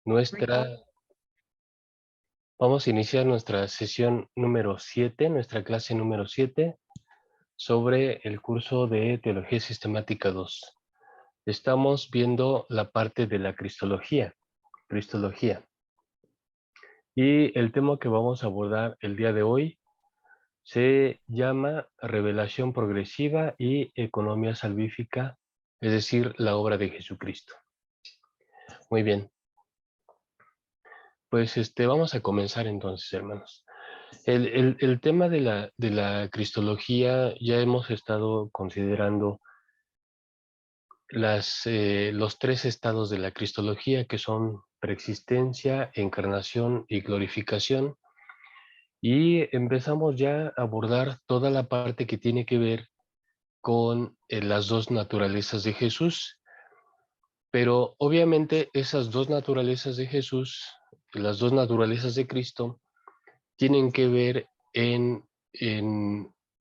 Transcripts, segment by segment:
nuestra, Vamos a iniciar nuestra sesión número 7, nuestra clase número 7, sobre el curso de Teología Sistemática 2. Estamos viendo la parte de la Cristología. Y el tema que vamos a abordar el día de hoy se llama Revelación Progresiva y Economía Salvífica, es decir, la obra de Jesucristo. Muy bien, pues vamos a comenzar entonces, hermanos. El tema de la cristología, ya hemos estado considerando los tres estados de la cristología, que son preexistencia, encarnación y glorificación, y empezamos ya a abordar toda la parte que tiene que ver con las dos naturalezas de Jesús, pero obviamente esas dos naturalezas de Jesús, las dos naturalezas de Cristo, tienen que ver en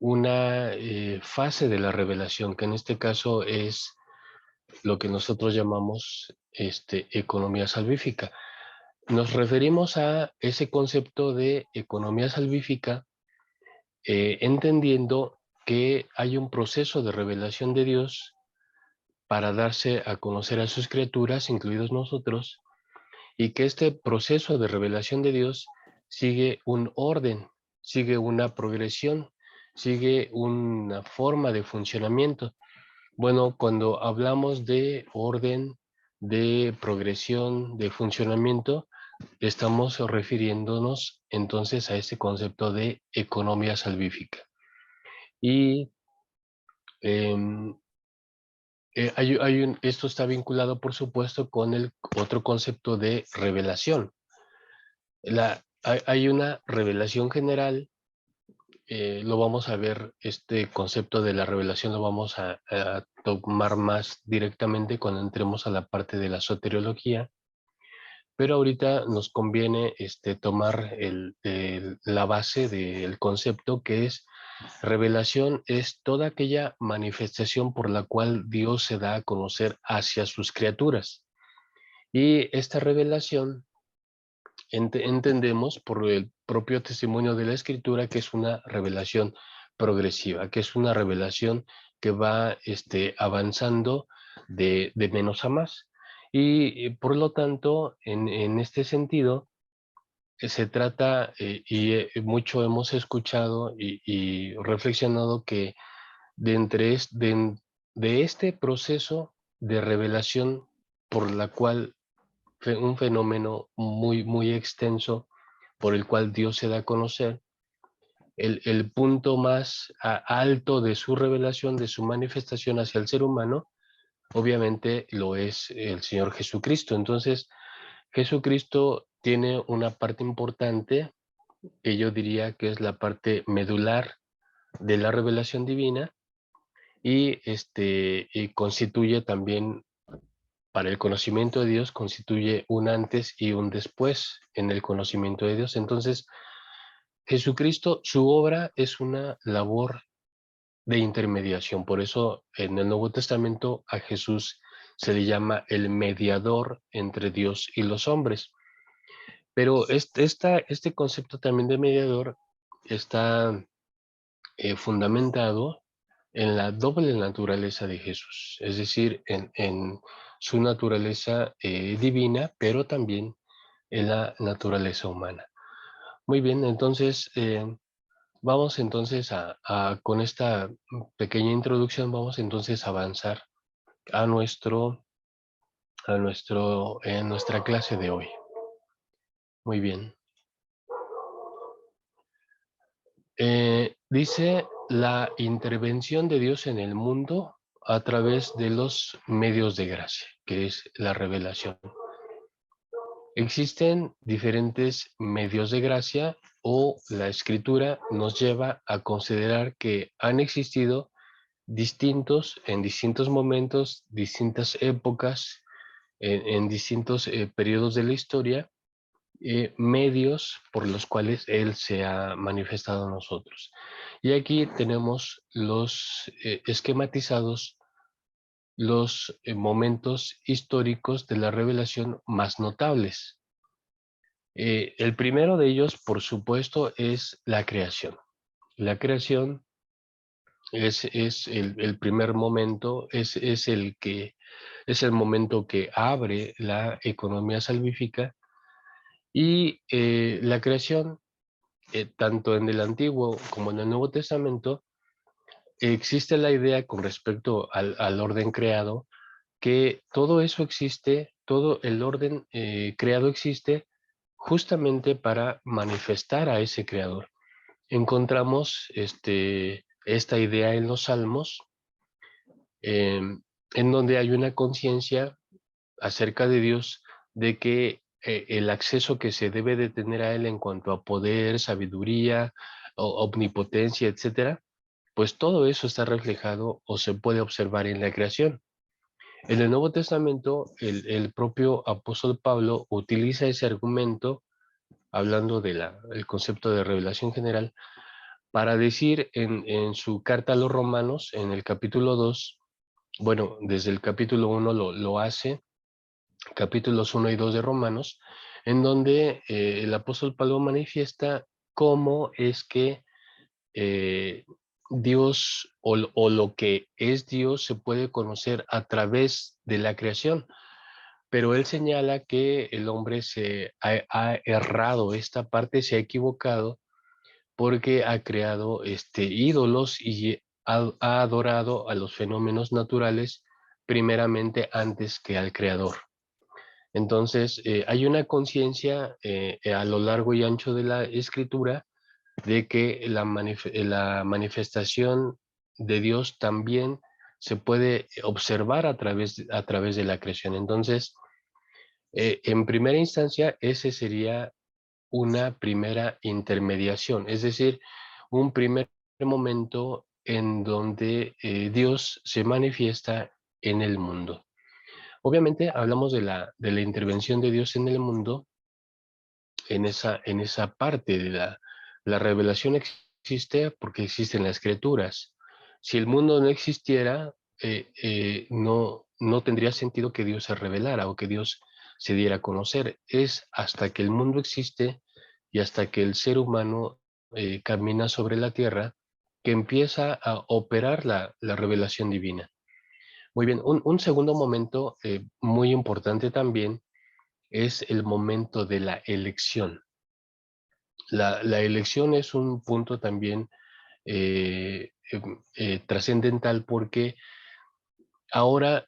una fase de la revelación, que en este caso es lo que nosotros llamamos economía salvífica. Nos referimos a ese concepto de economía salvífica, entendiendo que hay un proceso de revelación de Dios para darse a conocer a sus criaturas, incluidos nosotros, y que este proceso de revelación de Dios sigue un orden, sigue una progresión, sigue una forma de funcionamiento. Bueno, cuando hablamos de orden, de progresión, de funcionamiento, estamos refiriéndonos entonces a ese concepto de economía salvífica. Y em, esto está vinculado, por supuesto, con el otro concepto de revelación. Hay una revelación general, lo vamos a ver, este concepto de la revelación lo vamos a tomar más directamente cuando entremos a la parte de la soteriología, pero ahorita nos conviene tomar la base del concepto, que es revelación es toda aquella manifestación por la cual Dios se da a conocer hacia sus criaturas. Y esta revelación entendemos por el propio testimonio de la Escritura que es una revelación progresiva, que es una revelación que va avanzando de menos a más. Y por lo tanto, en este sentido, se trata, mucho hemos escuchado y reflexionado que de, entre es- de este proceso de revelación por la cual un fenómeno muy, muy extenso por el cual Dios se da a conocer, el punto más alto de su revelación, de su manifestación hacia el ser humano, obviamente lo es el Señor Jesucristo. Entonces, Jesucristo tiene una parte importante que yo diría que es la parte medular de la revelación divina, y constituye también, para el conocimiento de Dios, constituye un antes y un después en el conocimiento de Dios. Entonces, Jesucristo, su obra es una labor de intermediación. Por eso en el Nuevo Testamento a Jesús se le llama el mediador entre Dios y los hombres. Pero este concepto también de mediador está fundamentado en la doble naturaleza de Jesús, es decir, en su naturaleza divina, pero también en la naturaleza humana. Muy bien, entonces vamos entonces con esta pequeña introducción, vamos entonces a avanzar a en nuestra clase de hoy. Muy bien. Dice la intervención de Dios en el mundo a través de los medios de gracia, que es la revelación. Existen diferentes medios de gracia, o la Escritura nos lleva a considerar que han existido en distintos momentos, distintas épocas, en distintos periodos de la historia, medios por los cuales Él se ha manifestado a nosotros. Y aquí tenemos los esquematizados los momentos históricos de la revelación más notables. El primero de ellos, por supuesto, es la creación. La creación es el primer momento, es el momento que abre la economía salvífica y la creación, tanto en el Antiguo como en el Nuevo Testamento, existe la idea con respecto al orden creado, que todo eso existe, todo el orden creado existe justamente para manifestar a ese creador. Encontramos esta idea en los Salmos, en donde hay una conciencia acerca de Dios, de que el acceso que se debe de tener a Él en cuanto a poder, sabiduría, omnipotencia, etcétera, pues todo eso está reflejado o se puede observar en la creación. En el Nuevo Testamento, el propio apóstol Pablo utiliza ese argumento, hablando del concepto de revelación general, para decir en su carta a los Romanos, en el capítulo 2, bueno, desde el capítulo 1 lo hace, capítulos 1 y 2 de Romanos, en donde el apóstol Pablo manifiesta cómo es que Dios o lo que es Dios se puede conocer a través de la creación. Pero él señala que el hombre ha errado esta parte, se ha equivocado, porque ha creado ídolos y ha adorado a los fenómenos naturales primeramente antes que al creador. Entonces, hay una conciencia a lo largo y ancho de la escritura de que la manifestación de Dios también se puede observar a través de la creación. Entonces, en primera instancia, ese sería una primera intermediación, es decir, un primer momento en donde Dios se manifiesta en el mundo. Obviamente hablamos de la intervención de Dios en el mundo, en esa parte de la revelación existe porque existen las escrituras. Si el mundo no existiera, no tendría sentido que Dios se revelara o que Dios se diera a conocer. Es hasta que el mundo existe y hasta que el ser humano camina sobre la tierra que empieza a operar la revelación divina. Muy bien, un segundo momento muy importante también es el momento de la elección. La elección es un punto también trascendental porque ahora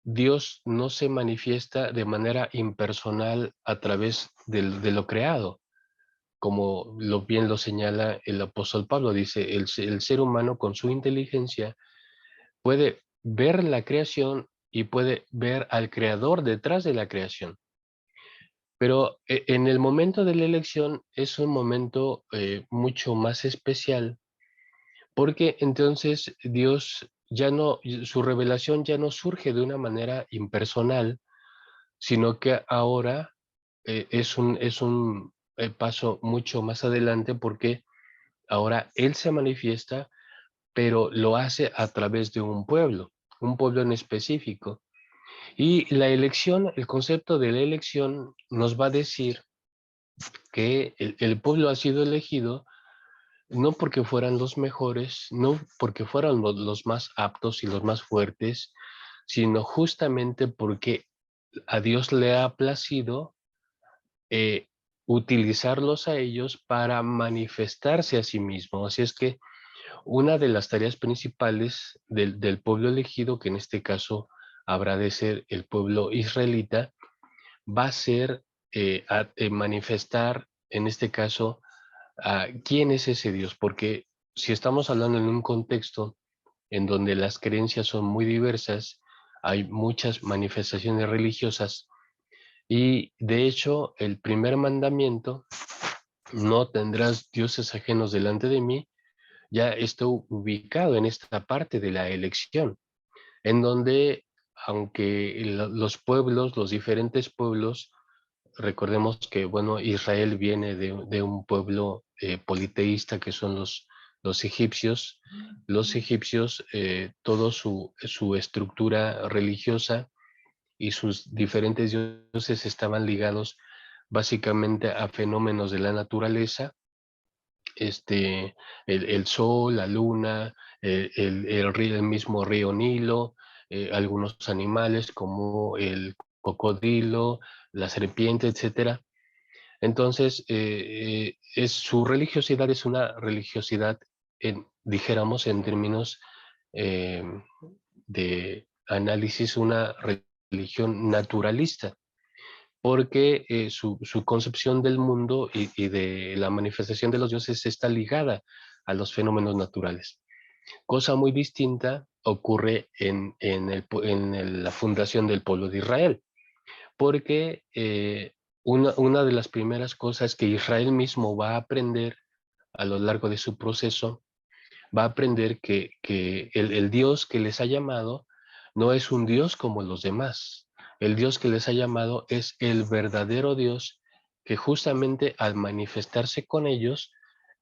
Dios no se manifiesta de manera impersonal a través de lo creado, como bien lo señala el apóstol Pablo. Dice, el ser humano con su inteligencia puede ver la creación y puede ver al creador detrás de la creación. Pero en el momento de la elección es un momento mucho más especial porque entonces Dios ya no, su revelación ya no surge de una manera impersonal, sino que ahora es un paso mucho más adelante porque ahora Él se manifiesta, pero lo hace a través de un pueblo en específico. Y la elección, el concepto de la elección nos va a decir que el pueblo ha sido elegido no porque fueran los mejores, no porque fueran los más aptos y los más fuertes, sino justamente porque a Dios le ha placido eh, utilizarlos a ellos para manifestarse a sí mismo. Así es que una de las tareas principales del pueblo elegido, que en este caso habrá de ser el pueblo israelita, va a ser manifestar, en este caso, quién es ese Dios, porque si estamos hablando en un contexto en donde las creencias son muy diversas, hay muchas manifestaciones religiosas y de hecho el primer mandamiento, no tendrás dioses ajenos delante de mí, ya está ubicado en esta parte de la elección, en donde aunque los pueblos, los diferentes pueblos, recordemos que, bueno, Israel viene de un pueblo politeísta que son los egipcios todo su estructura religiosa y sus diferentes dioses estaban ligados básicamente a fenómenos de la naturaleza, el sol, la luna, el mismo río Nilo, algunos animales como el cocodrilo, la serpiente, etcétera. Entonces, su religiosidad es una religiosidad, dijéramos en términos eh, de análisis, una religión naturalista, porque su concepción del mundo y de la manifestación de los dioses está ligada a los fenómenos naturales. Cosa muy distinta ocurre en la fundación del pueblo de Israel, porque una de las primeras cosas que Israel mismo va a aprender a lo largo de su proceso, va a aprender que el Dios que les ha llamado no es un Dios como los demás. El Dios que les ha llamado es el verdadero Dios que justamente al manifestarse con ellos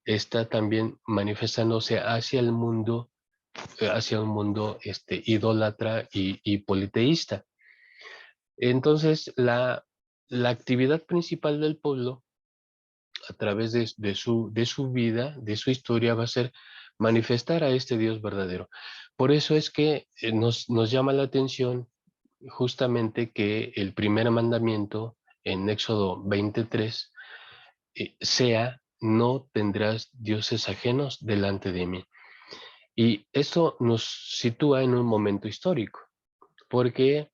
está también manifestándose hacia un mundo idólatra y politeísta. Entonces, la actividad principal del pueblo, a través de su vida, de su historia, va a ser manifestar a este Dios verdadero. Por eso es que nos llama la atención justamente que el primer mandamiento en Éxodo 23 sea, no tendrás dioses ajenos delante de mí. Y esto nos sitúa en un momento histórico, porque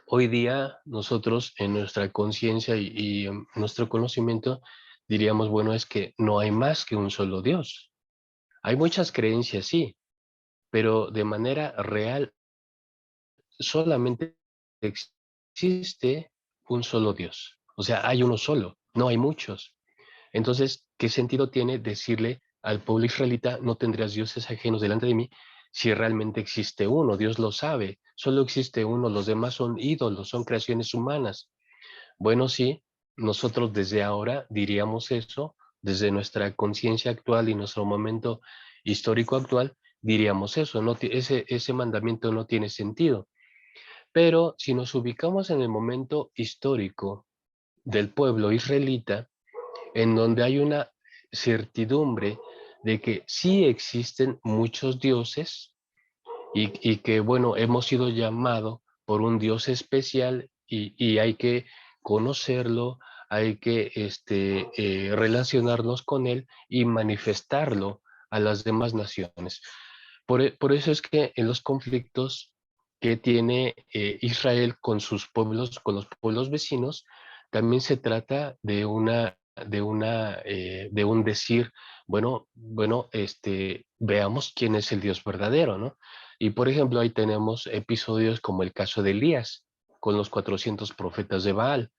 hoy día nosotros en nuestra conciencia y nuestro conocimiento diríamos, bueno, es que no hay más que un solo Dios. Hay muchas creencias, sí, pero de manera real solamente existe un solo Dios. O sea, hay uno solo, no hay muchos. Entonces, ¿qué sentido tiene decirle al pueblo israelita, no tendrás dioses ajenos delante de mí, si realmente existe uno? Dios lo sabe, solo existe uno, los demás son ídolos, son creaciones humanas. Bueno, sí, nosotros desde ahora diríamos eso, desde nuestra conciencia actual y nuestro momento histórico actual, diríamos eso, ese mandamiento no tiene sentido. Pero si nos ubicamos en el momento histórico del pueblo israelita, en donde hay una certidumbre de que sí existen muchos dioses y que, bueno, hemos sido llamados por un Dios especial y hay que conocerlo, hay que relacionarnos con él y manifestarlo a las demás naciones. Por eso es que en los conflictos que tiene Israel con sus pueblos, con los pueblos vecinos, también se trata de un decir, bueno, veamos quién es el Dios verdadero, ¿no? Y por ejemplo, ahí tenemos episodios como el caso de Elías, con los 400 profetas de Baal,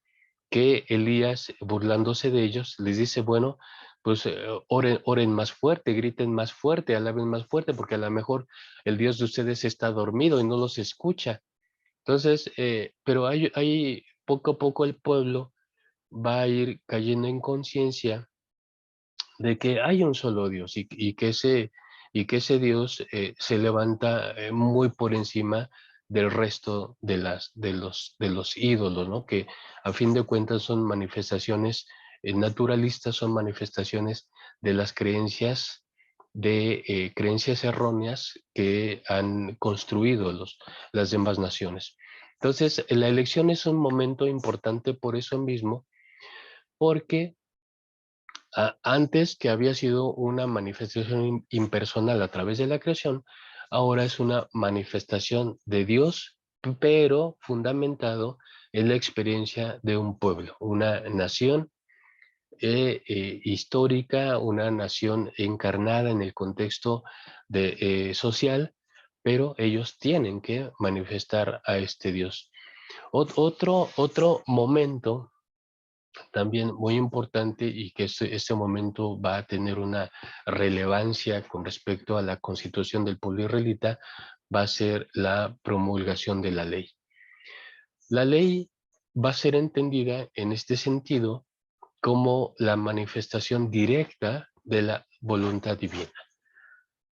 que Elías, burlándose de ellos, les dice, bueno, pues oren más fuerte, griten más fuerte, alaben más fuerte, porque a lo mejor el Dios de ustedes está dormido y no los escucha. Entonces, pero hay poco a poco el pueblo va a ir cayendo en conciencia de que hay un solo Dios y que ese Dios se levanta muy por encima del resto de los ídolos, ¿no? Que a fin de cuentas son manifestaciones naturalistas, son manifestaciones de las creencias, creencias erróneas que han construido las demás naciones. Entonces, la elección es un momento importante por eso mismo, porque antes, que había sido una manifestación impersonal a través de la creación, ahora es una manifestación de Dios, pero fundamentado en la experiencia de un pueblo, una nación histórica, una nación encarnada en el contexto social, pero ellos tienen que manifestar a este Dios. Otro momento también muy importante, y que este momento va a tener una relevancia con respecto a la constitución del pueblo israelita, va a ser la promulgación de la ley. La ley va a ser entendida en este sentido como la manifestación directa de la voluntad divina.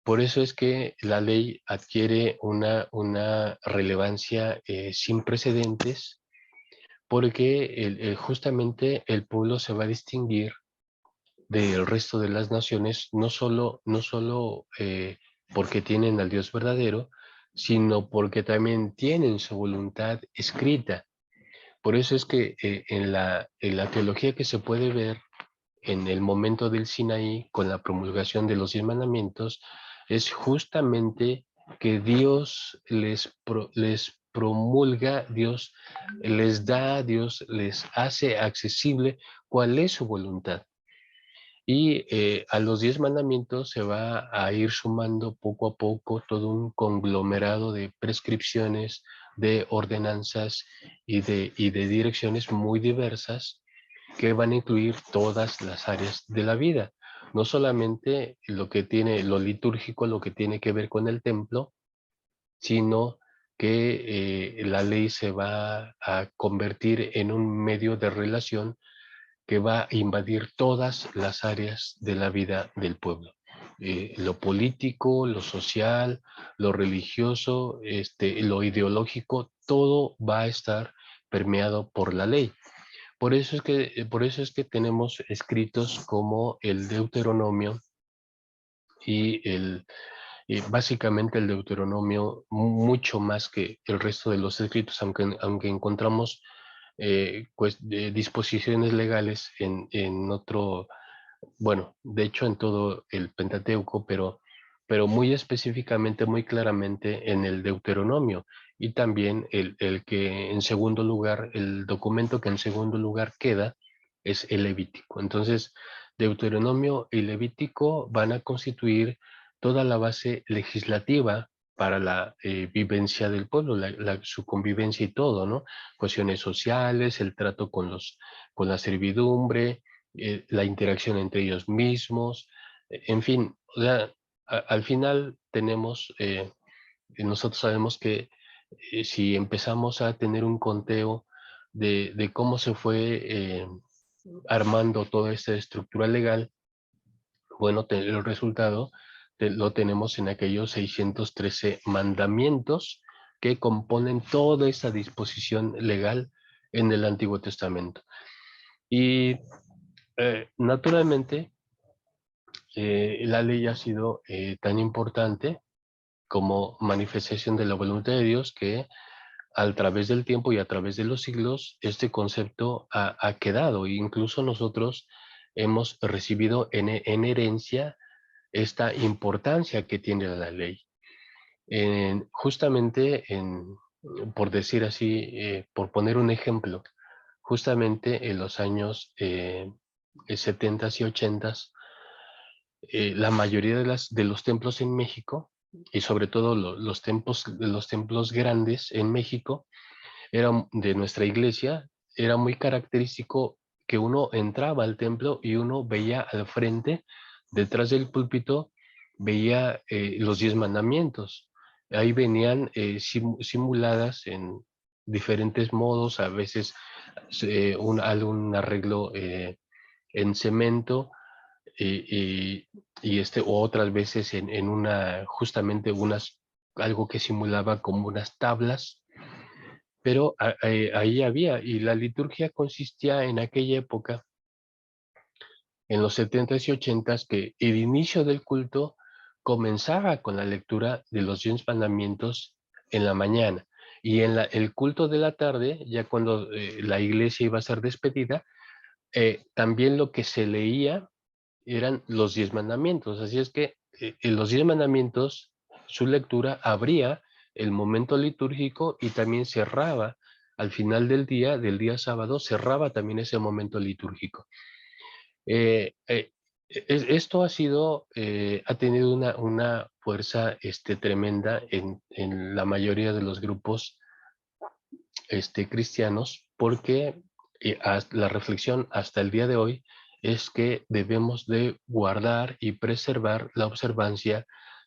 Por eso es que la ley adquiere una relevancia sin precedentes, porque justamente el pueblo se va a distinguir del resto de las naciones, no solo porque tienen al Dios verdadero, sino porque también tienen su voluntad escrita. Por eso es que en la teología que se puede ver en el momento del Sinaí, con la promulgación de los 10 mandamientos, es justamente que Dios les promulga, Dios les da, Dios les hace accesible cuál es su voluntad. Y a los 10 mandamientos se va a ir sumando poco a poco todo un conglomerado de prescripciones, de ordenanzas y de direcciones muy diversas que van a incluir todas las áreas de la vida. No solamente lo litúrgico, lo que tiene que ver con el templo, sino que la ley se va a convertir en un medio de relación que va a invadir todas las áreas de la vida del pueblo. Lo político, lo social, lo religioso, lo ideológico, todo va a estar permeado por la ley. Por eso es que tenemos escritos como el Deuteronomio y básicamente el Deuteronomio, mucho más que el resto de los escritos, aunque encontramos disposiciones legales en otro, bueno, de hecho en todo el Pentateuco, pero muy específicamente, muy claramente en el Deuteronomio. Y también el que en segundo lugar, el documento que en segundo lugar queda es el Levítico. Entonces, Deuteronomio y Levítico van a constituir toda la base legislativa para la vivencia del pueblo, su convivencia y todo, ¿no? Cuestiones sociales, el trato con la servidumbre, la interacción entre ellos mismos, en fin, o sea, al final nosotros sabemos que si empezamos a tener un conteo de cómo se fue armando toda esta estructura legal, bueno, el resultado lo tenemos en aquellos 613 mandamientos que componen toda esa disposición legal en el Antiguo Testamento. Y naturalmente, la ley ha sido tan importante como manifestación de la voluntad de Dios que a través del tiempo y a través de los siglos este concepto ha quedado. E incluso nosotros hemos recibido en herencia esta importancia que tiene la ley. Justamente, por decir así, por poner un ejemplo, justamente en los años 70 y 80, la mayoría de los templos en México, y sobre todo los templos grandes en México, de nuestra iglesia, era muy característico que uno entraba al templo y uno veía al frente, detrás del púlpito, veía los 10 mandamientos. Ahí venían simuladas en diferentes modos, a veces algún arreglo en cemento, o otras veces justamente algo que simulaba como unas tablas, pero ahí había, y la liturgia consistía en aquella época, en los 70s y 80s, que el inicio del culto comenzaba con la lectura de los 10 mandamientos en la mañana, y el culto de la tarde, ya cuando la iglesia iba a ser despedida, también lo que se leía eran los 10 mandamientos. Así es que en los 10 mandamientos, su lectura abría el momento litúrgico y también cerraba, al final del día sábado, cerraba también ese momento litúrgico. Esto ha tenido una fuerza tremenda en la mayoría de los grupos cristianos, porque la reflexión hasta el día de hoy es que debemos de guardar y preservar la observancia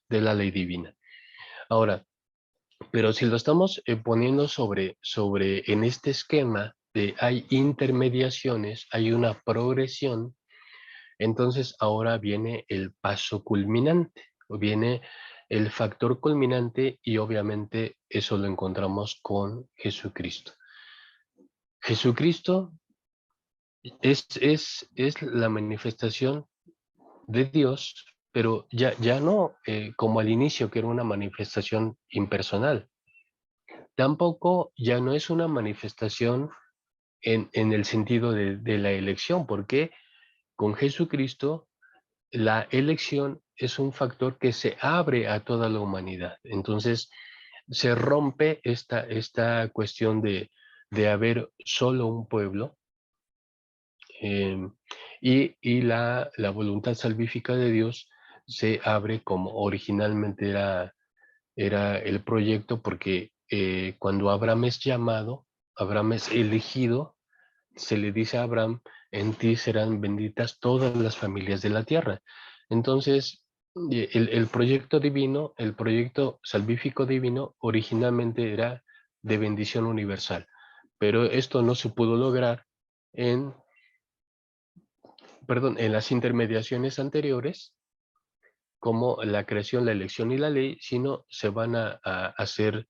de la ley divina. Ahora, pero si lo estamos poniendo en este esquema de hay intermediaciones, hay una progresión, Entonces ahora viene el paso culminante, o viene el factor culminante y obviamente eso lo encontramos con Jesucristo. Jesucristo es la manifestación de Dios, pero ya no como al inicio, que era una manifestación impersonal. Tampoco ya no es una manifestación en el sentido de la elección, porque con Jesucristo la elección es un factor que se abre a toda la humanidad. Entonces se rompe esta cuestión de haber solo un pueblo, y la voluntad salvífica de Dios se abre como originalmente era el proyecto, porque cuando Abraham es llamado, Abraham es elegido, se le dice a Abraham: en ti serán benditas todas las familias de la tierra. Entonces, el proyecto divino, el proyecto salvífico divino, originalmente era de bendición universal, pero esto no se pudo lograr en, en las intermediaciones anteriores, como la creación, la elección y la ley, sino se van a hacer,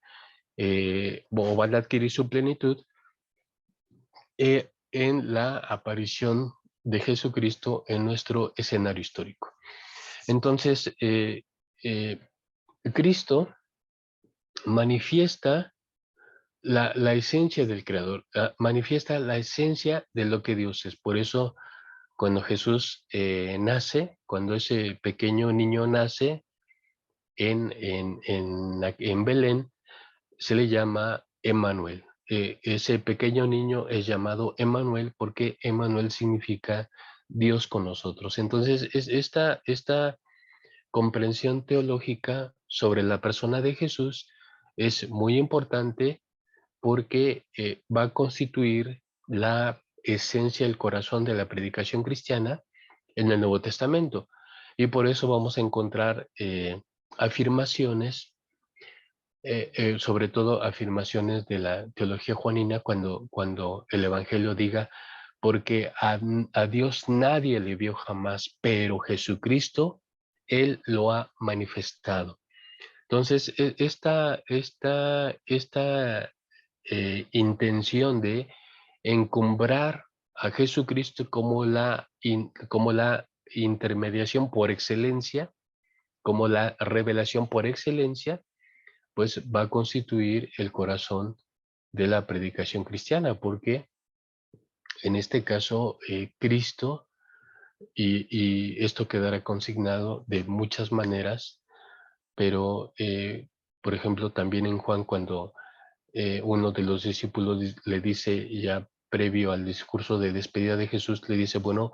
o van a adquirir su plenitud en la aparición de Jesucristo en nuestro escenario histórico. Entonces, eh, Cristo manifiesta la esencia del Creador, manifiesta la esencia de lo que Dios es. Por eso, cuando Jesús nace, cuando ese pequeño niño nace en Belén, se le llama Emmanuel. Ese pequeño niño es llamado Emmanuel porque Emmanuel significa Dios con nosotros. Entonces, esta comprensión teológica sobre la persona de Jesús es muy importante, porque va a constituir la esencia, el corazón de la predicación cristiana en el Nuevo Testamento. Y por eso vamos a encontrar afirmaciones, sobre todo afirmaciones de la teología juanina, cuando el Evangelio diga: porque a Dios nadie le vio jamás, pero Jesucristo, Él lo ha manifestado. Entonces, esta intención de encumbrar a Jesucristo como la intermediación por excelencia, como la revelación por excelencia, pues va a constituir el corazón de la predicación cristiana, porque en este caso Cristo, y esto quedará consignado de muchas maneras, pero por ejemplo también en Juan, cuando uno de los discípulos le dice, ya previo al discurso de despedida de Jesús, le dice: bueno,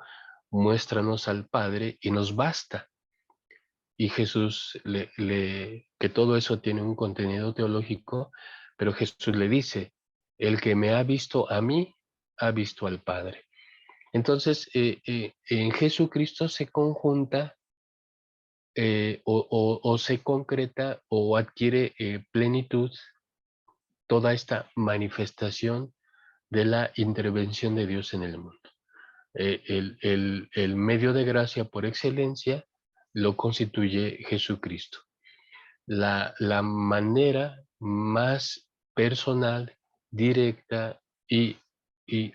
muéstranos al Padre y nos basta. Y Jesús, que todo eso tiene un contenido teológico, pero Jesús le dice: el que me ha visto a mí, ha visto al Padre. Entonces, en Jesucristo se conjunta, o se concreta o adquiere plenitud toda esta manifestación de la intervención de Dios en el mundo. El medio de gracia por excelencia lo constituye Jesucristo. La manera más personal, directa y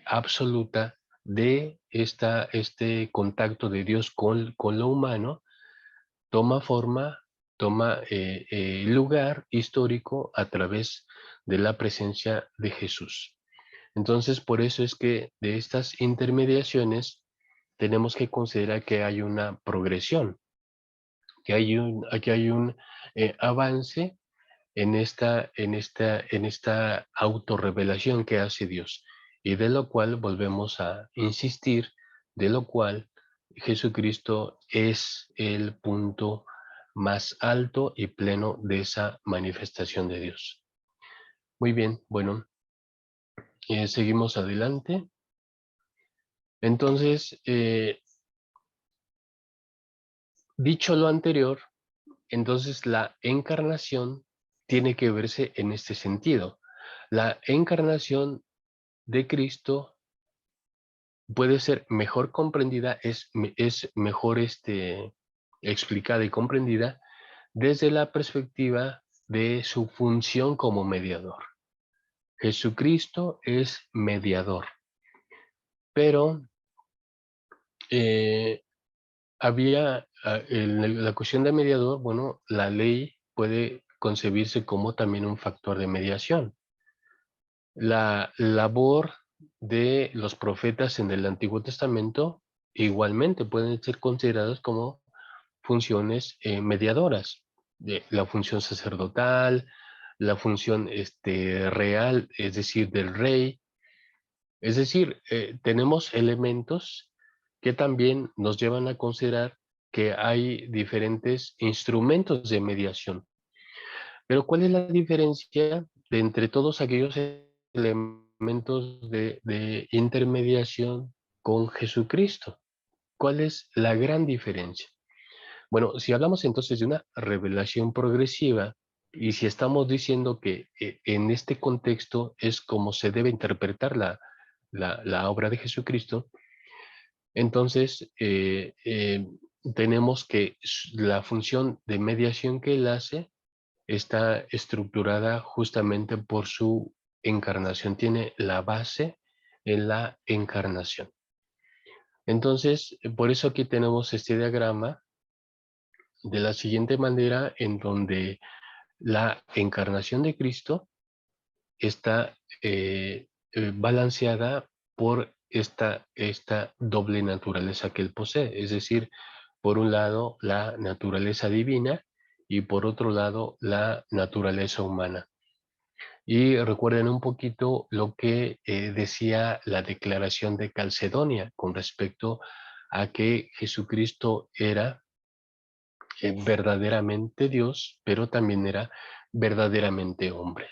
absoluta de este contacto de Dios con lo humano toma forma, toma lugar histórico a través de la presencia de Jesús. Entonces, por eso es que de estas intermediaciones tenemos que considerar que hay una progresión, que hay un avance en esta autorrevelación que hace Dios, y de lo cual volvemos a insistir, de lo cual Jesucristo es el punto más alto y pleno de esa manifestación de Dios. Muy bien, bueno, seguimos adelante. Entonces, dicho lo anterior, entonces la encarnación tiene que verse en este sentido. La encarnación de Cristo puede ser mejor comprendida, es mejor explicada y comprendida desde la perspectiva de su función como mediador. Jesucristo es mediador, pero eh, había en la cuestión de mediador, bueno, la ley puede concebirse como también un factor de mediación. La labor de los profetas en el Antiguo Testamento igualmente pueden ser consideradas como funciones mediadoras, de la función sacerdotal, la función real, es decir, del rey. Es decir, tenemos elementos que también nos llevan a considerar que hay diferentes instrumentos de mediación. Pero ¿cuál es la diferencia de entre todos aquellos elementos de intermediación con Jesucristo? ¿Cuál es la gran diferencia? Bueno, si hablamos entonces de una revelación progresiva y si estamos diciendo que en este contexto es como se debe interpretar la obra de Jesucristo, entonces tenemos que la función de mediación que él hace está estructurada justamente por su encarnación, tiene la base en la encarnación. Entonces, por eso aquí tenemos este diagrama de la siguiente manera, en donde la encarnación de Cristo está balanceada por esta doble naturaleza que él posee, es decir, por un lado la naturaleza divina y por otro lado la naturaleza humana. Y recuerden un poquito lo que decía la declaración de Calcedonia con respecto a que Jesucristo era verdaderamente Dios, pero también era verdaderamente hombre.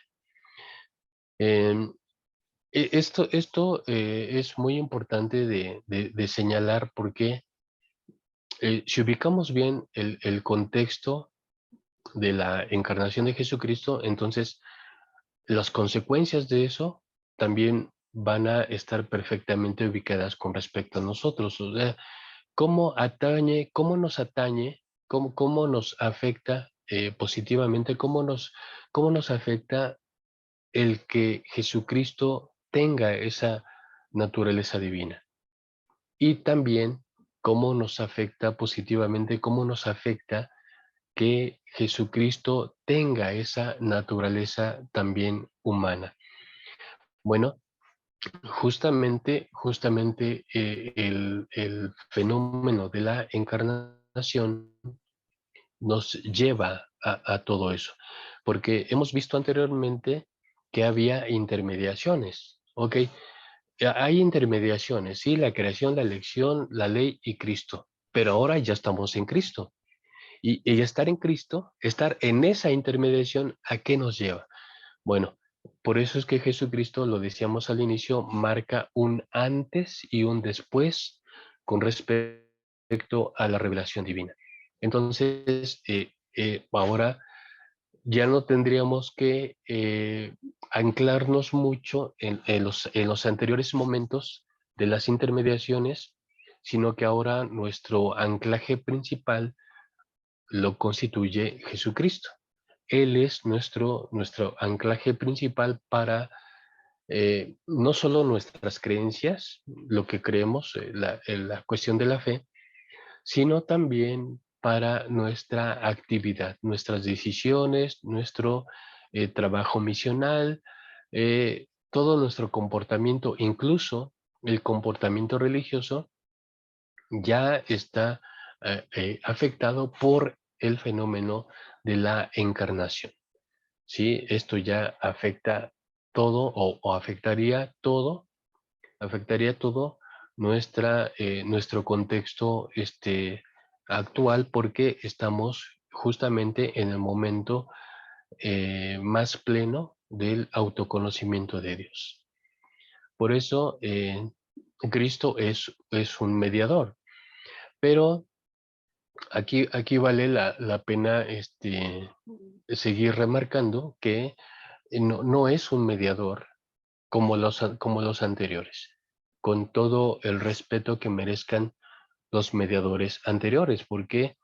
Em, esto es muy importante de señalar porque si ubicamos bien el contexto de la encarnación de Jesucristo, entonces las consecuencias de eso también van a estar perfectamente ubicadas con respecto a nosotros. O sea, cómo nos atañe, cómo nos afecta positivamente, cómo nos afecta el que Jesucristo tenga esa naturaleza divina. Y también cómo nos afecta positivamente, cómo nos afecta que Jesucristo tenga esa naturaleza también humana. Bueno, justamente el fenómeno de la encarnación nos lleva a todo eso, porque hemos visto anteriormente que había intermediaciones, ¿ok? Hay intermediaciones, sí, la creación, la elección, la ley y Cristo, pero ahora ya estamos en Cristo. Y estar en Cristo, estar en esa intermediación, ¿a qué nos lleva? Bueno, por eso es que Jesucristo, lo decíamos al inicio, marca un antes y un después con respecto a la revelación divina. Entonces, ahora ya no tendríamos que anclarnos mucho en los anteriores momentos de las intermediaciones, sino que ahora nuestro anclaje principal lo constituye Jesucristo. Él es nuestro anclaje principal para no solo nuestras creencias, lo que creemos, la cuestión de la fe, sino también para nuestra actividad, nuestras decisiones, nuestro trabajo misional, todo nuestro comportamiento, incluso el comportamiento religioso, ya está afectado por el fenómeno de la encarnación. ¿Sí? Esto ya afecta todo o afectaría todo nuestro contexto actual porque estamos justamente en el momento más pleno del autoconocimiento de Dios. Por eso Cristo es un mediador, pero aquí vale la pena seguir remarcando que no es un mediador como los anteriores. con todo el respeto que merezcan los mediadores anteriores, porque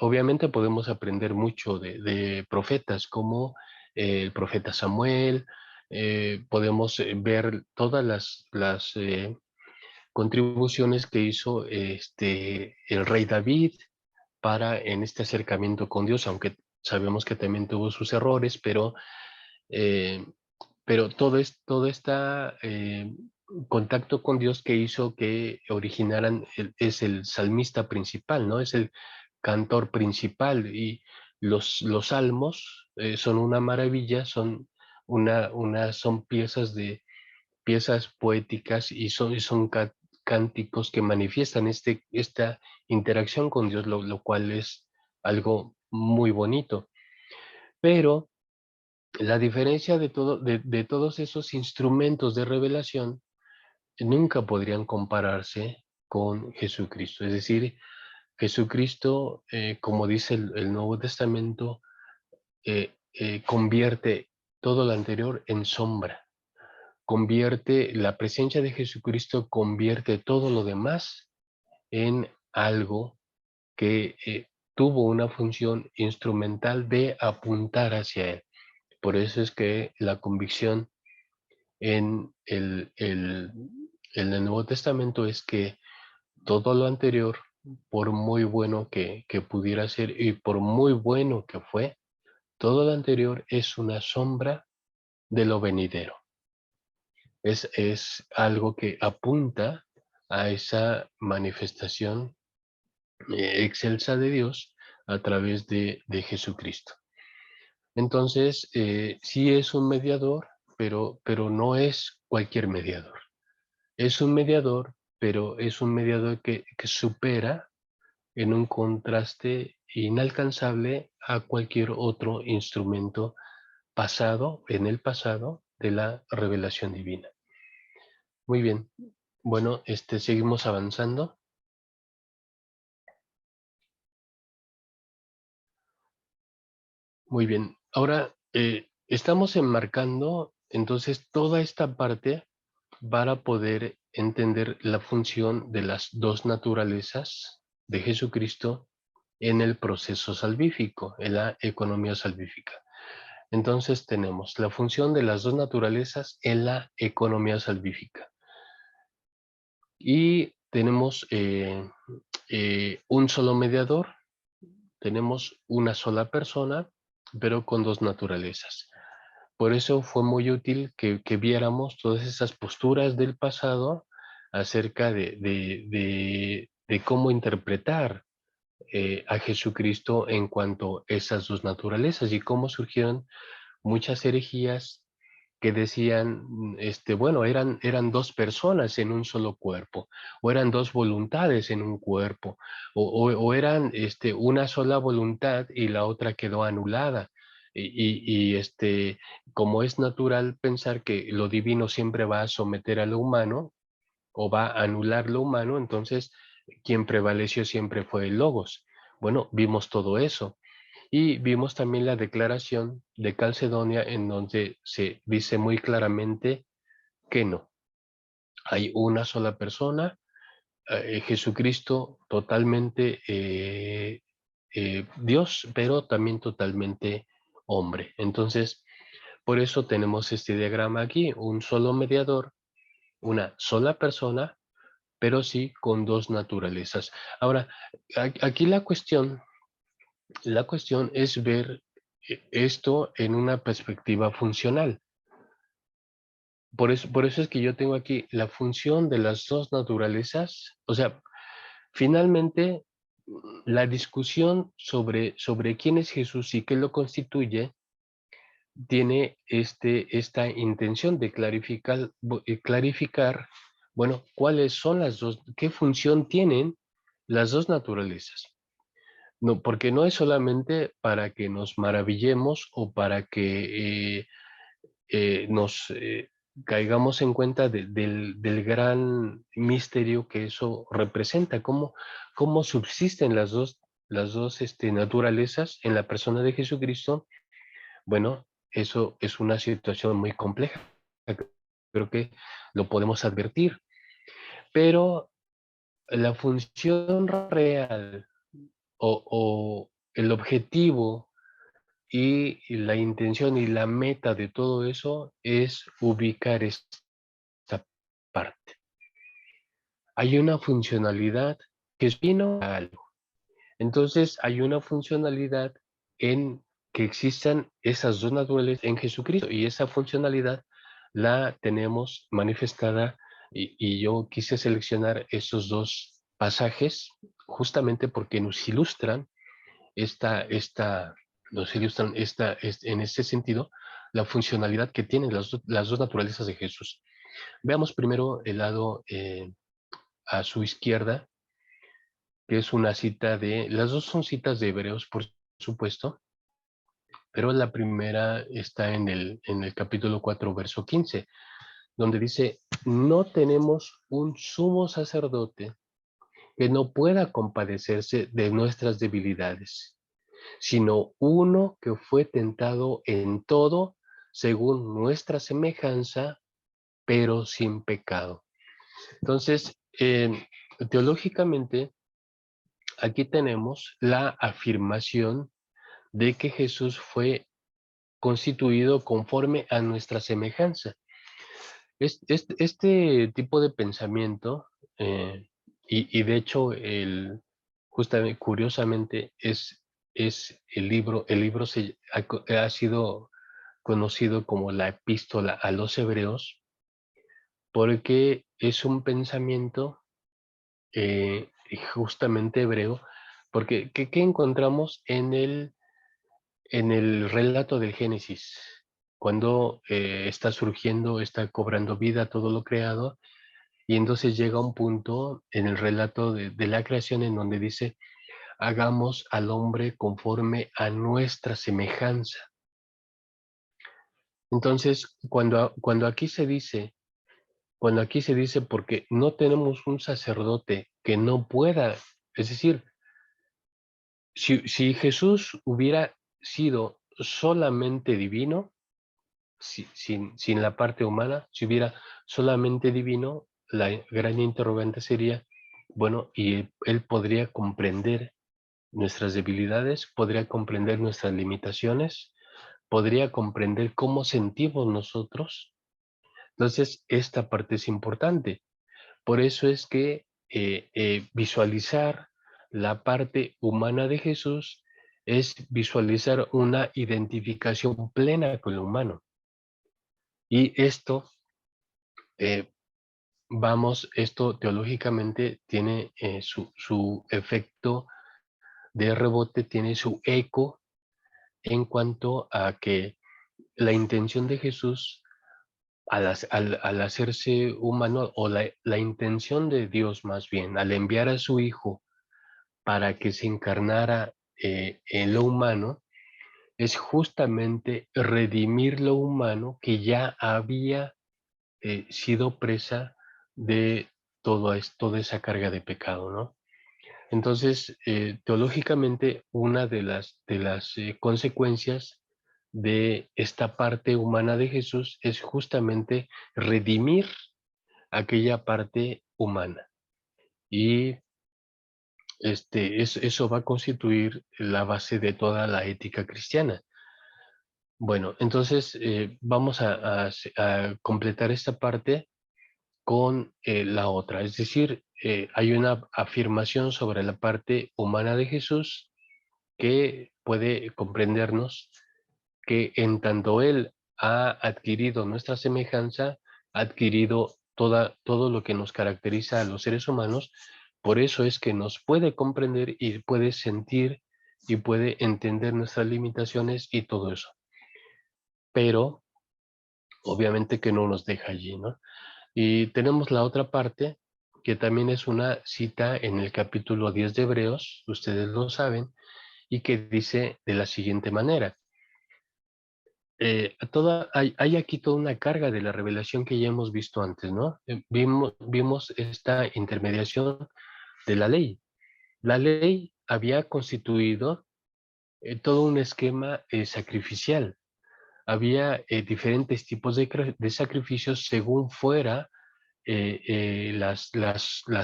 obviamente podemos aprender mucho de profetas como el profeta Samuel. Podemos ver todas las contribuciones que hizo el rey David para en este acercamiento con Dios, aunque sabemos que también tuvo sus errores, eh, pero todo este contacto con Dios que hizo que originaran, es el salmista principal, ¿no? Es el cantor principal, y los salmos son una maravilla, son piezas poéticas, y son cánticos que manifiestan esta interacción con Dios, lo cual es algo muy bonito. Pero la diferencia de todos esos instrumentos de revelación nunca podrían compararse con Jesucristo. Es decir, Jesucristo, como dice el Nuevo Testamento, convierte todo lo anterior en sombra. La presencia de Jesucristo convierte todo lo demás en algo que tuvo una función instrumental de apuntar hacia Él. Por eso es que la convicción en en el Nuevo Testamento es que todo lo anterior, por muy bueno que pudiera ser y por muy bueno que fue, todo lo anterior es una sombra de lo venidero. Es algo que apunta a esa manifestación excelsa de Dios a través de Jesucristo. Entonces, sí es un mediador, pero no es cualquier mediador. Es un mediador, pero es un mediador que supera en un contraste inalcanzable a cualquier otro instrumento en el pasado de la revelación divina. Muy bien. Bueno, seguimos avanzando. Muy bien. Ahora, estamos enmarcando entonces toda esta parte para poder entender la función de las dos naturalezas de Jesucristo en el proceso salvífico, en la economía salvífica. Entonces tenemos la función de las dos naturalezas en la economía salvífica. Y tenemos un solo mediador, tenemos una sola persona, pero con dos naturalezas. Por eso fue muy útil que viéramos todas esas posturas del pasado acerca de cómo interpretar a Jesucristo en cuanto a esas dos naturalezas, y cómo surgieron muchas herejías que decían, bueno, eran dos personas en un solo cuerpo, o eran dos voluntades en un cuerpo, o eran una sola voluntad y la otra quedó anulada. Como es natural pensar que lo divino siempre va a someter a lo humano o va a anular lo humano, entonces quien prevaleció siempre fue el Logos. Bueno, vimos todo eso. Y vimos también la declaración de Calcedonia, en donde se dice muy claramente que no. Hay una sola persona, Jesucristo, totalmente Dios, pero también totalmente hombre. Entonces, por eso tenemos este diagrama aquí: un solo mediador, una sola persona, pero sí con dos naturalezas. Ahora, aquí la cuestión es ver esto en una perspectiva funcional. Por eso es que yo tengo aquí la función de las dos naturalezas. O sea, finalmente, la discusión sobre quién es Jesús y qué lo constituye tiene esta intención de clarificar, bueno, cuáles son qué función tienen las dos naturalezas. No, porque no es solamente para que nos maravillemos o para que nos caigamos en cuenta del gran misterio que eso representa, cómo subsisten las dos naturalezas en la persona de Jesucristo. Bueno, eso es una situación muy compleja creo que lo podemos advertir. Pero la función real o el objetivo y la intención y la meta de todo eso es ubicar esta parte. Hay una funcionalidad que es vino a algo. Entonces hay una funcionalidad en que existan esas dos naturalezas en Jesucristo y esa funcionalidad la tenemos manifestada y yo quise seleccionar estos dos pasajes justamente porque nos ilustran en este sentido la funcionalidad que tienen las dos naturalezas de Jesús. Veamos primero el lado a su izquierda, que es una cita las dos son citas de Hebreos, por supuesto, pero la primera está en el capítulo 4, verso 15, donde dice, no tenemos un sumo sacerdote que no pueda compadecerse de nuestras debilidades, sino uno que fue tentado en todo según nuestra semejanza, pero sin pecado. Entonces, teológicamente, aquí tenemos la afirmación de que Jesús fue constituido conforme a nuestra semejanza. Este tipo de pensamiento, y de hecho, justamente, curiosamente, es el libro ha sido conocido como la epístola a los hebreos, porque es un pensamiento justamente hebreo, porque ¿qué encontramos en el relato del Génesis? Cuando está surgiendo, está cobrando vida todo lo creado, y entonces llega un punto en el relato de la creación en donde dice, hagamos al hombre conforme a nuestra semejanza. Entonces, cuando aquí se dice, porque no tenemos un sacerdote que no pueda, es decir, si Jesús hubiera sido solamente divino, sin la parte humana, si hubiera solamente divino, la gran interrogante sería, bueno, y él podría comprender nuestras debilidades, podría comprender nuestras limitaciones, podría comprender cómo sentimos nosotros. Entonces, esta parte es importante. Por eso es que visualizar la parte humana de Jesús es visualizar una identificación plena con lo humano. Y eh, esto teológicamente tiene su efecto de rebote, tiene su eco en cuanto a que la intención de Jesús al hacerse humano, o la intención de Dios más bien, al enviar a su Hijo para que se encarnara en lo humano, es justamente redimir lo humano que ya había sido presa de toda esa carga de pecado, ¿no? Entonces, teológicamente, una de las consecuencias de esta parte humana de Jesús es justamente redimir aquella parte humana. Y eso va a constituir la base de toda la ética cristiana. Bueno, entonces vamos a completar esta parte con la otra. Es decir, hay una afirmación sobre la parte humana de Jesús que puede comprendernos que en tanto Él ha adquirido nuestra semejanza, ha adquirido todo lo que nos caracteriza a los seres humanos, por eso es que nos puede comprender y puede sentir y puede entender nuestras limitaciones y todo eso. Pero obviamente que no nos deja allí, ¿no? Y tenemos la otra parte, que también es una cita en el capítulo 10 de Hebreos, ustedes lo saben, y que dice de la siguiente manera. Hay aquí toda una carga de la revelación que ya hemos visto antes, ¿no? Vimos esta intermediación de la ley. La ley había constituido todo un esquema sacrificial. había diferentes tipos de sacrificios según fuera las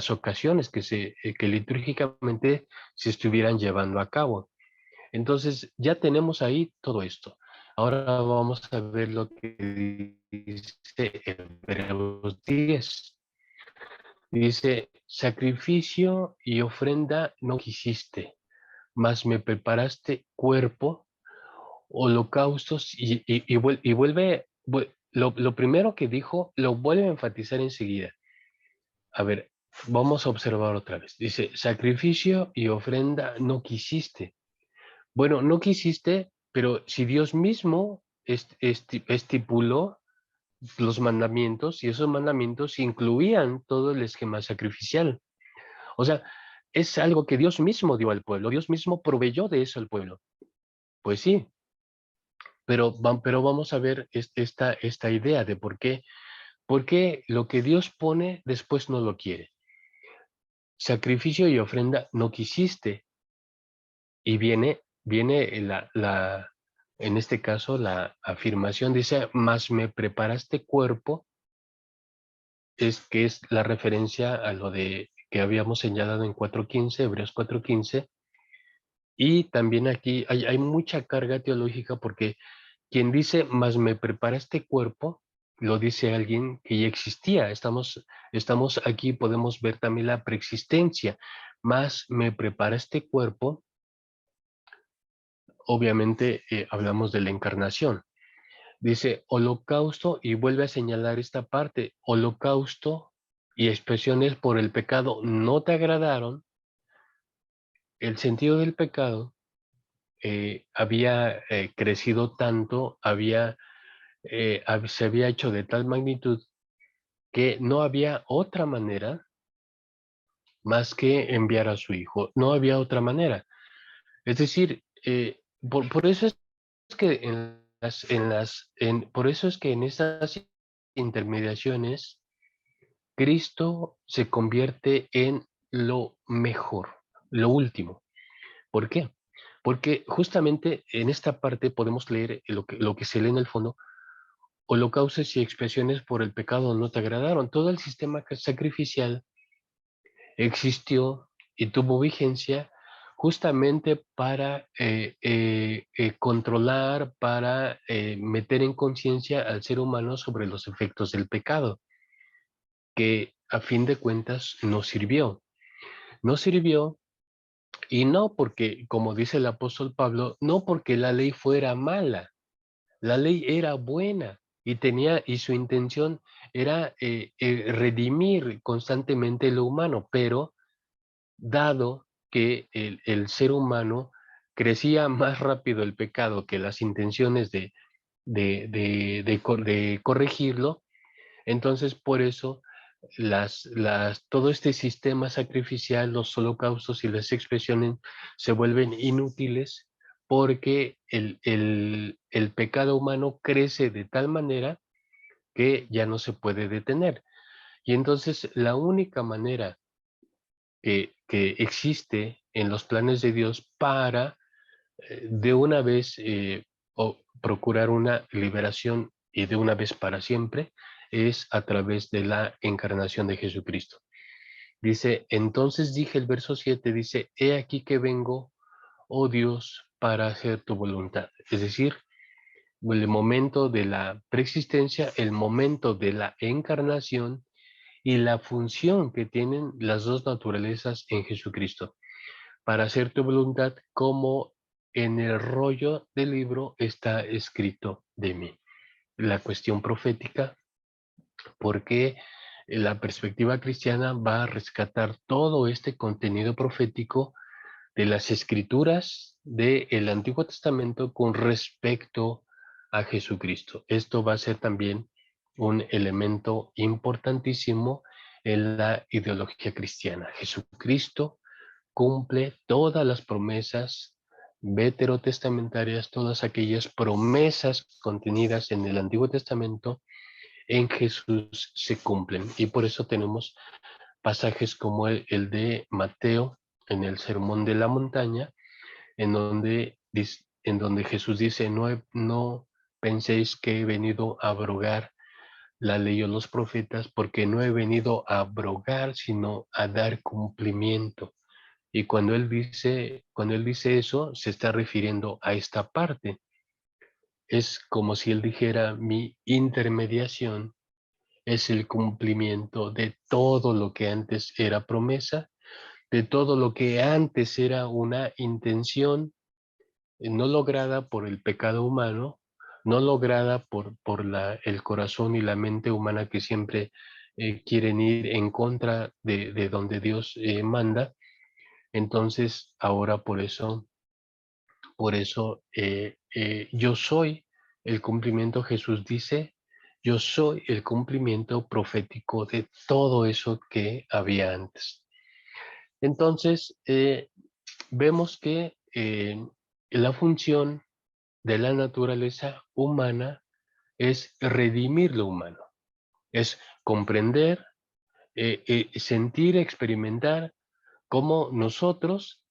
ocasiones que litúrgicamente se estuvieran llevando a cabo. Entonces, ya tenemos ahí todo esto. Ahora vamos a ver lo que dice Hebreos 10. Dice, sacrificio y ofrenda no quisiste, mas me preparaste cuerpo, holocaustos, y vuelve, lo primero que dijo, lo vuelve a enfatizar enseguida. A ver, vamos a observar otra vez. Dice, sacrificio y ofrenda no quisiste. Bueno, no quisiste, pero si Dios mismo estipuló los mandamientos, y esos mandamientos incluían todo el esquema sacrificial. O sea, es algo que Dios mismo dio al pueblo, Dios mismo proveyó de eso al pueblo. Pues sí, pero vamos a ver esta idea de por qué lo que Dios pone después no lo quiere. Sacrificio y ofrenda no quisiste, y viene en este caso la afirmación, dice, mas me preparaste cuerpo, que es la referencia a lo de que habíamos señalado en 4.15, Hebreos 4.15, y también aquí hay mucha carga teológica porque quien dice, mas me preparaste cuerpo, lo dice alguien que ya existía. Estamos aquí, podemos ver también la preexistencia, mas me preparaste cuerpo. Obviamente hablamos de la encarnación. Dice holocausto y vuelve a señalar esta parte, holocausto y expresiones por el pecado no te agradaron. El sentido del pecado había crecido tanto, se había hecho de tal magnitud que no había otra manera más que enviar a su hijo. No había otra manera. Es decir, por eso es que por eso es que en estas intermediaciones Cristo se convierte en lo mejor, lo último. ¿Por qué? Porque justamente en esta parte podemos leer lo que se lee en el fondo, holocaustos y expiaciones por el pecado no te agradaron. Todo el sistema sacrificial existió y tuvo vigencia justamente para controlar, para meter en conciencia al ser humano sobre los efectos del pecado, que a fin de cuentas no sirvió. No sirvió, y no porque, como dice el apóstol Pablo, no porque la ley fuera mala, la ley era buena y su intención era redimir constantemente lo humano, pero dado que el ser humano crecía más rápido el pecado que las intenciones de corregirlo, entonces por eso todo este sistema sacrificial, los holocaustos y las expresiones se vuelven inútiles porque el pecado humano crece de tal manera que ya no se puede detener. Y entonces la única manera que existe en los planes de Dios para de una vez procurar una liberación y de una vez para siempre es a través de la encarnación de Jesucristo. Dice, entonces dije, el verso 7 dice, he aquí que vengo, oh Dios, para hacer tu voluntad. Es decir, el momento de la preexistencia, el momento de la encarnación y la función que tienen las dos naturalezas en Jesucristo, para hacer tu voluntad como en el rollo del libro está escrito de mí. La cuestión profética, porque la perspectiva cristiana va a rescatar todo este contenido profético de las escrituras del Antiguo Testamento con respecto a Jesucristo. Esto va a ser también un elemento importantísimo en la ideología cristiana. Jesucristo cumple todas las promesas veterotestamentarias, todas aquellas promesas contenidas en el Antiguo Testamento, en Jesús se cumplen. Y por eso tenemos pasajes como el de Mateo en el Sermón de la Montaña, en donde Jesús dice, no penséis que he venido a abrogar la ley o los profetas, porque no he venido a abrogar, sino a dar cumplimiento. Y cuando él dice eso, se está refiriendo a esta parte. Es como si él dijera, mi intermediación es el cumplimiento de todo lo que antes era promesa, de todo lo que antes era una intención no lograda por el pecado humano, no lograda por el corazón y la mente humana que siempre quieren ir en contra de donde Dios manda. Entonces, ahora por eso yo soy el cumplimiento, Jesús dice, yo soy el cumplimiento profético de todo eso que había antes. Entonces, vemos que la función de la naturaleza humana es redimir lo humano, es comprender, sentir, experimentar como nosotros,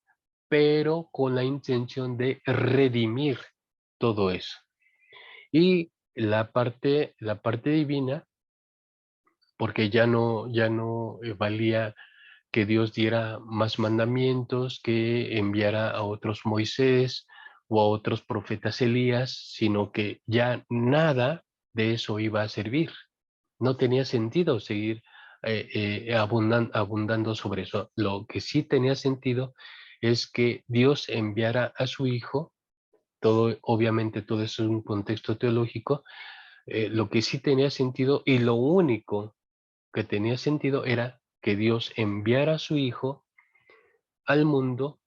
pero con la intención de redimir todo eso. Y la parte divina, porque ya no valía que Dios diera más mandamientos, que enviara a otros Moisés o a otros profetas Elías, sino que ya nada de eso iba a servir. No tenía sentido seguir abundando sobre eso. Lo que sí tenía sentido es que Dios enviara a su Hijo, obviamente todo eso es un contexto teológico, lo que sí tenía sentido y lo único que tenía sentido era que Dios enviara a su Hijo al mundo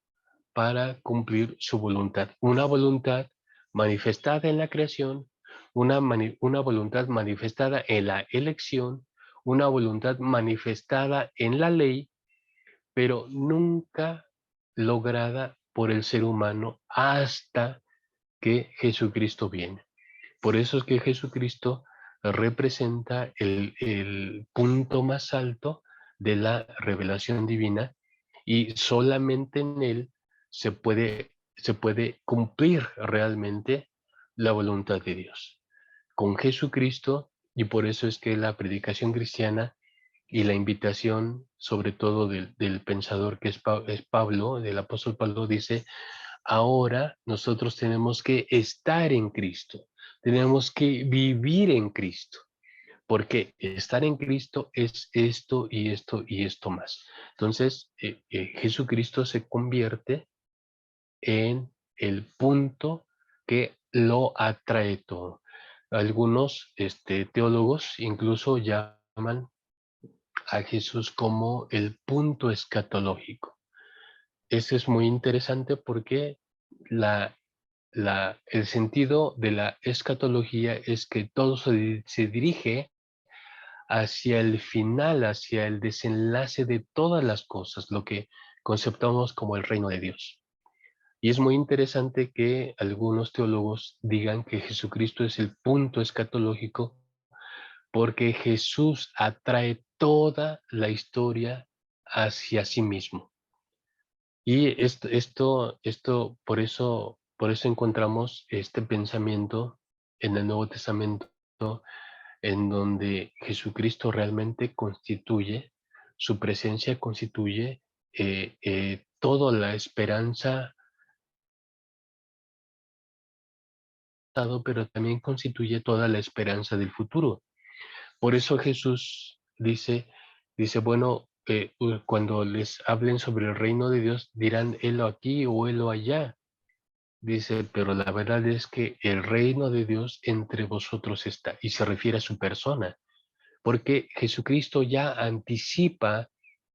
para cumplir su voluntad. Una voluntad manifestada en la creación, una voluntad manifestada en la elección, una voluntad manifestada en la ley, pero nunca lograda por el ser humano hasta que Jesucristo viene. Por eso es que Jesucristo representa el punto más alto de la revelación divina y solamente en él se puede cumplir realmente la voluntad de Dios. Con Jesucristo, y por eso es que la predicación cristiana y la invitación, sobre todo del pensador que es Pablo, del apóstol Pablo, dice, ahora nosotros tenemos que estar en Cristo, tenemos que vivir en Cristo, porque estar en Cristo es esto y esto y esto más. Entonces, Jesucristo se convierte en el punto que lo atrae todo. Algunos teólogos incluso llaman a Jesús como el punto escatológico. Eso es muy interesante porque la, el sentido de la escatología es que todo se dirige hacia el final, hacia el desenlace de todas las cosas, lo que conceptamos como el reino de Dios. Y es muy interesante que algunos teólogos digan que Jesucristo es el punto escatológico porque Jesús atrae toda la historia hacia sí mismo. Y por eso encontramos este pensamiento en el Nuevo Testamento, en donde Jesucristo realmente constituye, su presencia constituye toda la esperanza, pero también constituye toda la esperanza del futuro. Por eso Jesús dice, bueno, cuando les hablen sobre el reino de Dios, dirán, helo aquí o helo allá. Dice, pero la verdad es que el reino de Dios entre vosotros está, y se refiere a su persona, porque Jesucristo ya anticipa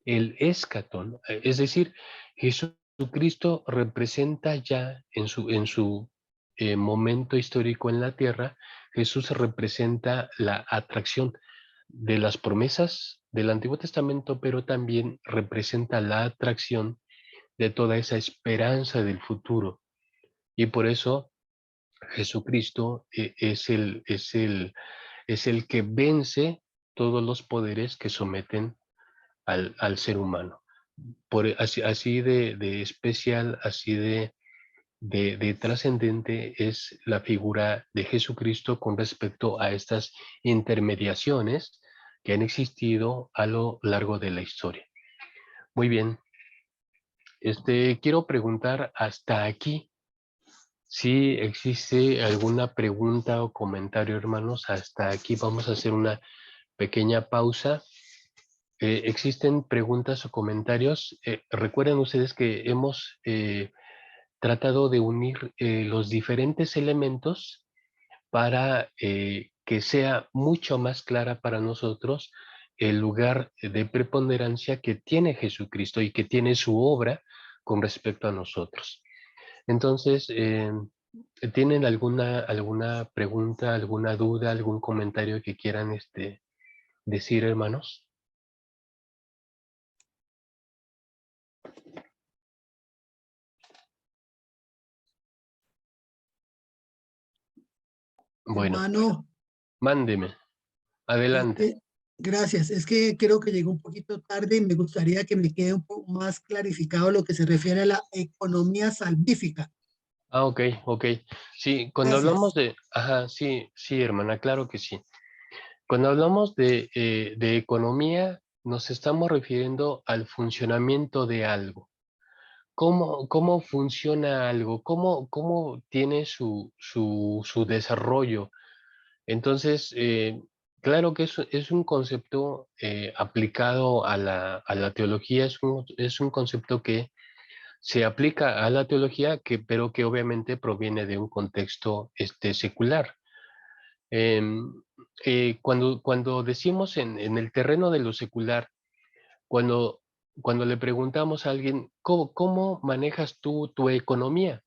el escatón, es decir, Jesucristo representa ya en su momento histórico en la tierra, Jesús representa la atracción de las promesas del Antiguo Testamento, pero también representa la atracción de toda esa esperanza del futuro. Y por eso Jesucristo es el que vence todos los poderes que someten al ser humano. Así de especial, así de trascendente es la figura de Jesucristo con respecto a estas intermediaciones que han existido a lo largo de la historia. Muy bien, quiero preguntar hasta aquí si existe alguna pregunta o comentario, hermanos. Hasta aquí vamos a hacer una pequeña pausa. ¿Existen preguntas o comentarios? Recuerden ustedes que hemos tratado de unir los diferentes elementos para que sea mucho más clara para nosotros el lugar de preponderancia que tiene Jesucristo y que tiene su obra con respecto a nosotros. Entonces, ¿tienen alguna pregunta, alguna duda, algún comentario que quieran decir, hermanos? Bueno, Hermano, mándeme, es adelante. que- gracias. Es que creo que llegó un poquito tarde y me gustaría que me quede un poco más clarificado lo que se refiere a la economía salvífica. Ah, ok, ok. Sí, cuando hablamos Gracias. de, ajá, sí, sí, hermana, claro que sí. Cuando hablamos de economía, nos estamos refiriendo al funcionamiento de algo. ¿Cómo funciona algo? ¿Cómo tiene su desarrollo? Entonces, claro que es un concepto aplicado a la teología, es un concepto que se aplica a la teología, pero que obviamente proviene de un contexto secular. Em, cuando decimos en el terreno de lo secular, cuando, cuando le preguntamos a alguien, ¿cómo manejas tú tu economía?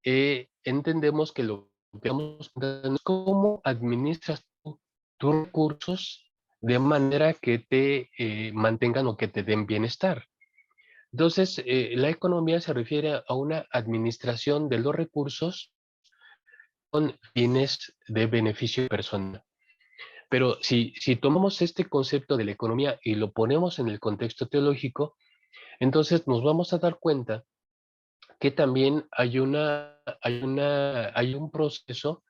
Entendemos que lo que estamos preguntando es cómo administras tú tus recursos de manera que te mantengan o que te den bienestar. Entonces, la economía se refiere a una administración de los recursos con fines de beneficio personal. Pero si tomamos este concepto de la economía y lo ponemos en el contexto teológico, entonces nos vamos a dar cuenta que también hay un proceso,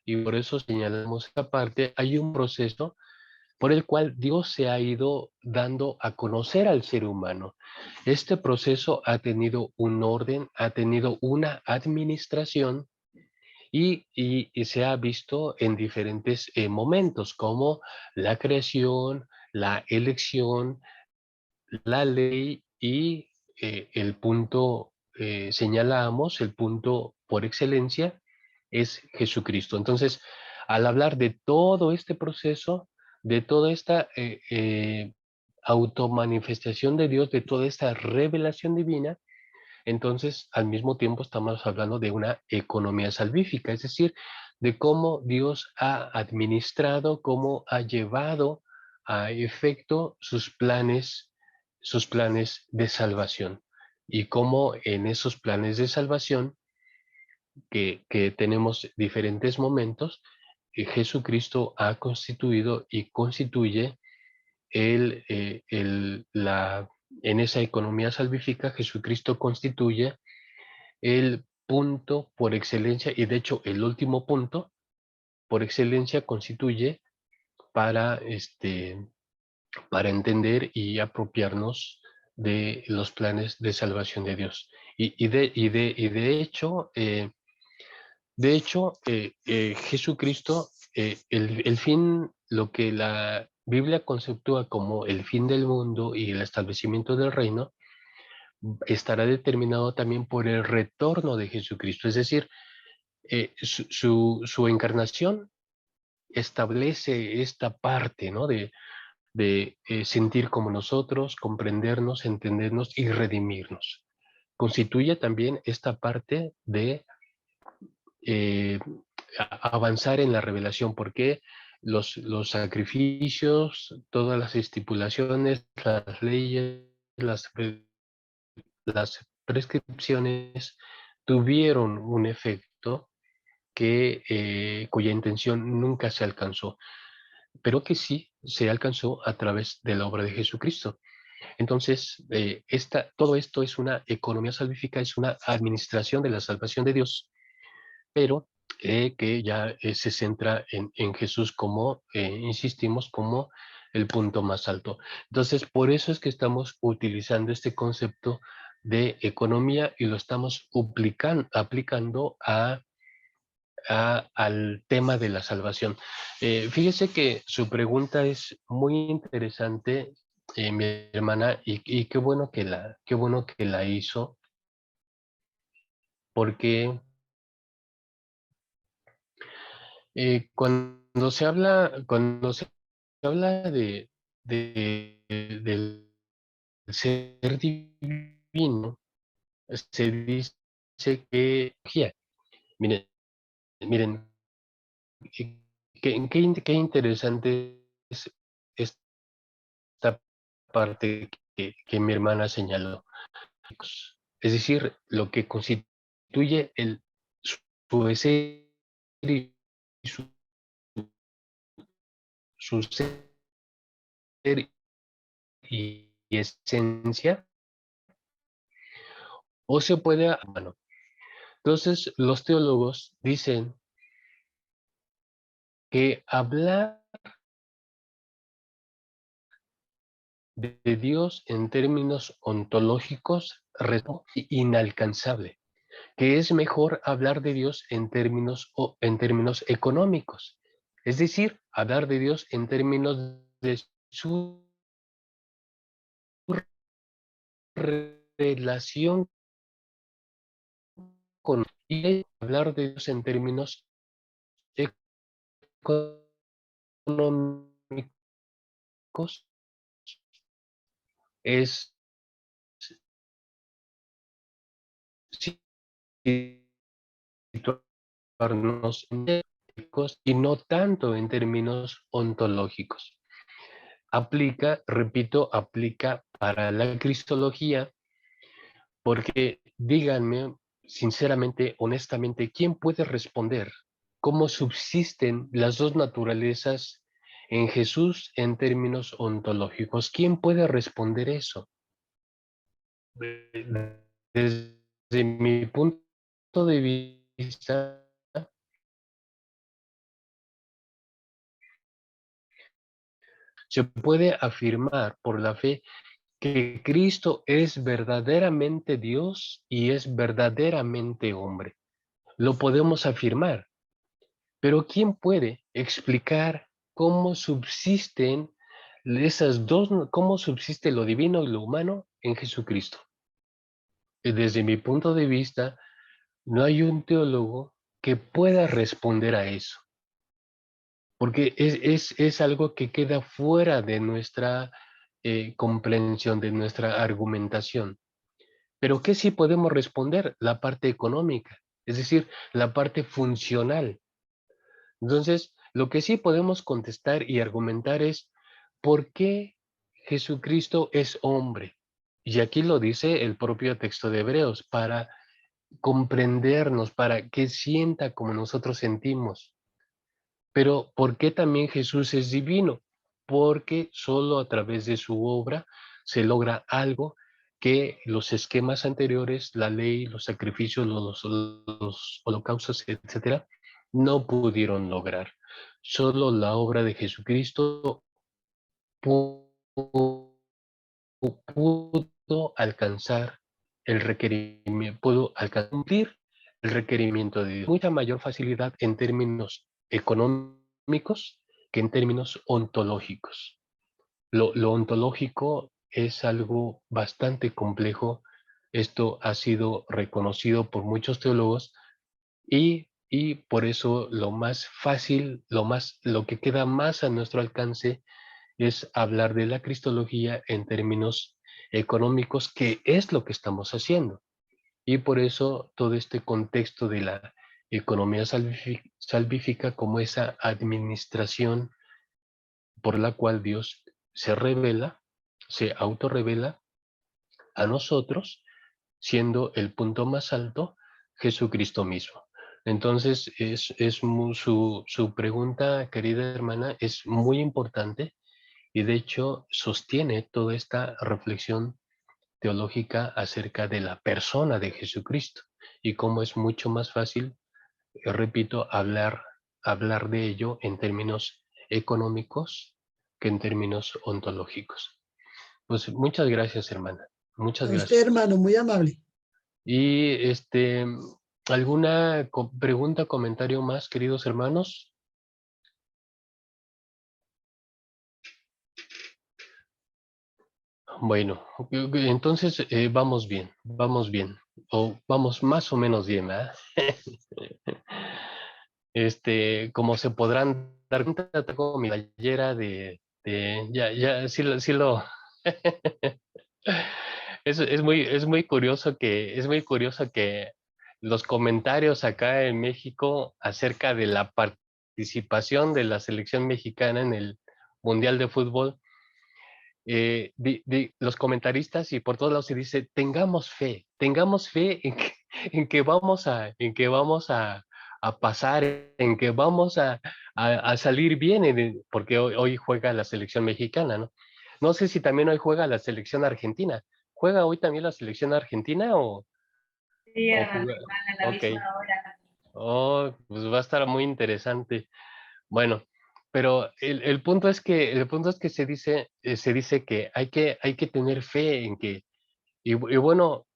y por eso señalamos esta parte, hay un proceso por el cual Dios se ha ido dando a conocer al ser humano. Este proceso ha tenido un orden, ha tenido una administración y se ha visto en diferentes momentos, como la creación, la elección, la ley y el punto, señalamos, el punto por excelencia es Jesucristo. Entonces, al hablar de todo este proceso, de toda esta automanifestación de Dios, de toda esta revelación divina, entonces al mismo tiempo estamos hablando de una economía salvífica, es decir, de cómo Dios ha administrado, cómo ha llevado a efecto sus planes de salvación. Y cómo en esos planes de salvación, que tenemos diferentes momentos, Jesucristo ha constituido y constituye en esa economía salvífica, Jesucristo constituye el punto por excelencia, y de hecho el último punto por excelencia constituye para, para entender y apropiarnos de los planes de salvación de Dios. Y de hecho, Jesucristo, el fin, lo que la Biblia conceptúa como el fin del mundo y el establecimiento del reino, estará determinado también por el retorno de Jesucristo. Es decir, su encarnación establece esta parte, ¿no? De sentir como nosotros, comprendernos, entendernos y redimirnos. Constituye también esta parte de eh, avanzar en la revelación, porque los sacrificios, todas las estipulaciones, las leyes, las prescripciones tuvieron un efecto cuya intención nunca se alcanzó, pero que sí se alcanzó a través de la obra de Jesucristo. Entonces, todo esto es una economía salvífica, es una administración de la salvación de Dios, pero que ya se centra en Jesús como, insistimos, como el punto más alto. Entonces, por eso es que estamos utilizando este concepto de economía y lo estamos aplicando al tema de la salvación. Fíjese que su pregunta es muy interesante, mi hermana, y qué bueno que la hizo, porque cuando se habla del ser divino, se dice que, miren, miren, qué interesante es esta parte que mi hermana señaló. Es decir, lo que constituye su ser y su ser y esencia, o se puede, bueno, entonces los teólogos dicen que hablar de Dios en términos ontológicos resulta inalcanzable, que es mejor hablar de Dios en términos económicos, es decir, hablar de Dios en términos de su relación y hablar de Dios en términos económicos es situarnos en éticos y no tanto en términos ontológicos. Aplica, repito, aplica para la cristología, porque díganme sinceramente, honestamente, ¿quién puede responder cómo subsisten las dos naturalezas en Jesús en términos ontológicos? ¿Quién puede responder eso? Desde mi punto de vista, se puede afirmar por la fe que Cristo es verdaderamente Dios y es verdaderamente hombre. Lo podemos afirmar, pero ¿quién puede explicar cómo subsisten cómo subsiste lo divino y lo humano en Jesucristo? Desde mi punto de vista, no hay un teólogo que pueda responder a eso, porque es algo que queda fuera de nuestra comprensión, de nuestra argumentación. Pero ¿qué sí podemos responder? La parte económica, es decir, la parte funcional. Entonces, lo que sí podemos contestar y argumentar es, ¿por qué Jesucristo es hombre? Y aquí lo dice el propio texto de Hebreos, para comprendernos, para que sienta como nosotros sentimos. Pero ¿por qué también Jesús es divino? Porque solo a través de su obra se logra algo que los esquemas anteriores, la ley, los sacrificios, los holocaustos, etcétera, no pudieron lograr. Solo la obra de Jesucristo pudo alcanzar el requerimiento, pudo cumplir el requerimiento de Dios. Mucha mayor facilidad en términos económicos que en términos ontológicos. Lo ontológico es algo bastante complejo. Esto ha sido reconocido por muchos teólogos y por eso lo más fácil, lo que queda más a nuestro alcance es hablar de la cristología en términos económicos, que es lo que estamos haciendo. Y por eso todo este contexto de la economía salvífica como esa administración por la cual Dios se revela, se autorrevela a nosotros, siendo el punto más alto Jesucristo mismo. Entonces, su pregunta, querida hermana, es muy importante y de hecho sostiene toda esta reflexión teológica acerca de la persona de Jesucristo y cómo es mucho más fácil, repito, hablar de ello en términos económicos que en términos ontológicos. Pues muchas gracias, hermana. Muchas A usted, gracias. hermano, muy amable. Y ¿alguna pregunta, comentario más, queridos hermanos? Bueno, entonces vamos bien, o vamos más o menos bien, ¿verdad? Como se podrán dar cuenta, tengo mi playera ya, sí lo, es muy curioso que los comentarios acá en México acerca de la participación de la selección mexicana en el Mundial de Fútbol, los comentaristas y por todos lados se dice, tengamos fe en que vamos a pasar, en que vamos a salir bien, porque hoy juega la selección mexicana, ¿no? No sé si también hoy juega la selección argentina. ¿Juega hoy también la selección argentina Sí, o hermano, juega? igual a la Ok. misma hora. Oh, pues va a estar muy interesante. Bueno, pero el punto es que se dice que hay que tener fe en que, y bueno,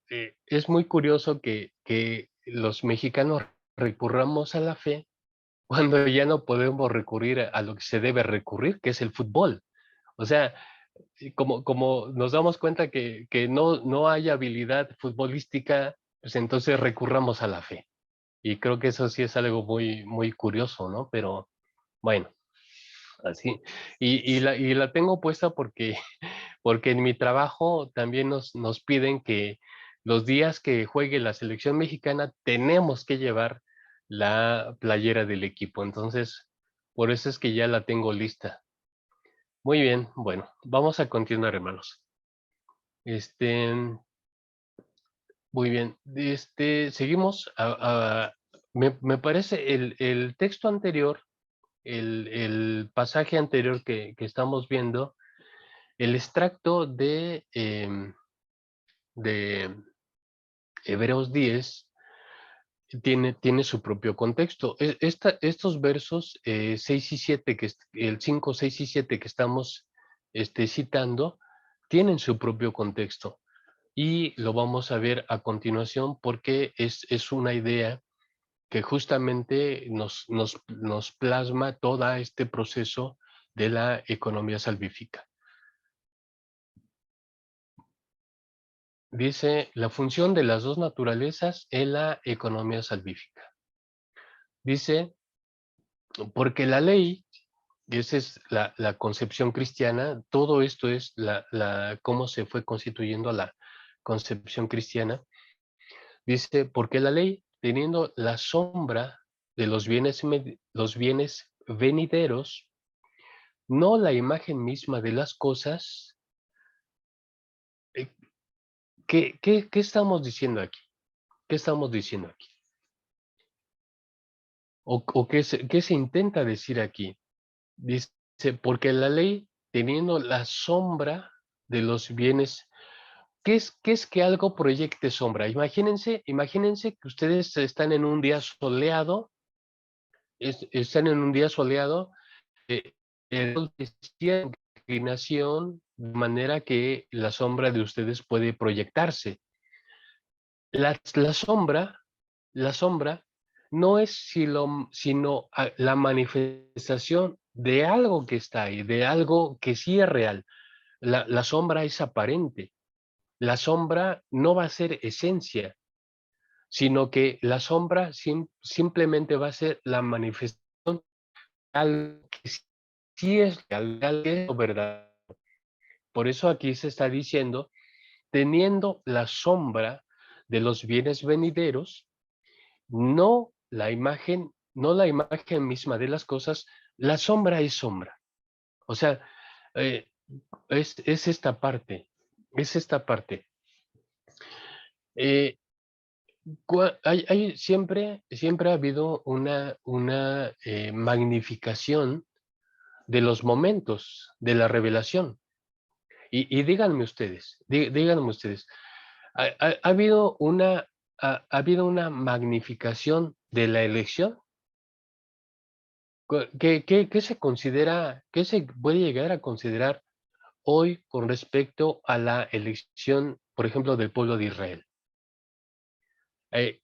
es muy curioso que los mexicanos recurramos a la fe cuando ya no podemos recurrir a lo que se debe recurrir, que es el fútbol. O sea, como nos damos cuenta que no hay habilidad futbolística, pues entonces recurramos a la fe. Y creo que eso sí es algo muy, muy curioso, ¿no? Pero bueno. Así, y la tengo puesta porque en mi trabajo también nos piden que los días que juegue la selección mexicana tenemos que llevar la playera del equipo. Entonces, por eso es que ya la tengo lista. Muy bien, bueno, vamos a continuar, hermanos. Este, muy bien, seguimos. Me parece el texto anterior, el pasaje anterior que estamos viendo. El extracto de Hebreos 10 tiene su propio contexto. Estos versos 6 y 7, el 5, 6 y 7 que estamos citando, tienen su propio contexto. Y lo vamos a ver a continuación porque es una idea que justamente nos plasma todo este proceso de la economía salvífica. Dice, la función de las dos naturalezas en la economía salvífica. Dice, porque la ley, y esa es la concepción cristiana, todo esto es cómo se fue constituyendo la concepción cristiana. Dice, porque la ley, teniendo la sombra de los bienes venideros, no la imagen misma de las cosas, eh, ¿qué estamos diciendo aquí? ¿Qué estamos diciendo aquí? ¿O qué se intenta decir aquí? Dice, porque la ley, teniendo la sombra de los bienes, ¿qué es que algo proyecte sombra? Imagínense que ustedes están en un día soleado, están en un día soleado, el sol desciende en inclinación, de manera que la sombra de ustedes puede proyectarse. La sombra no es sino la manifestación de algo que está ahí, de algo que sí es real. La sombra es aparente. La sombra no va a ser esencia, sino que la sombra simplemente va a ser la manifestación de algo que sí es real, de algo que es verdad. Por eso aquí se está diciendo, teniendo la sombra de los bienes venideros, no la imagen misma de las cosas, la sombra es sombra. O sea, eh, es esta parte, es esta parte. Eh, siempre ha habido una magnificación de los momentos de la revelación. Y díganme ustedes, díganme ustedes, ¿ha habido ha habido una magnificación de la elección? ¿Qué se considera, qué se puede llegar a considerar hoy con respecto a la elección, por ejemplo, del pueblo de Israel?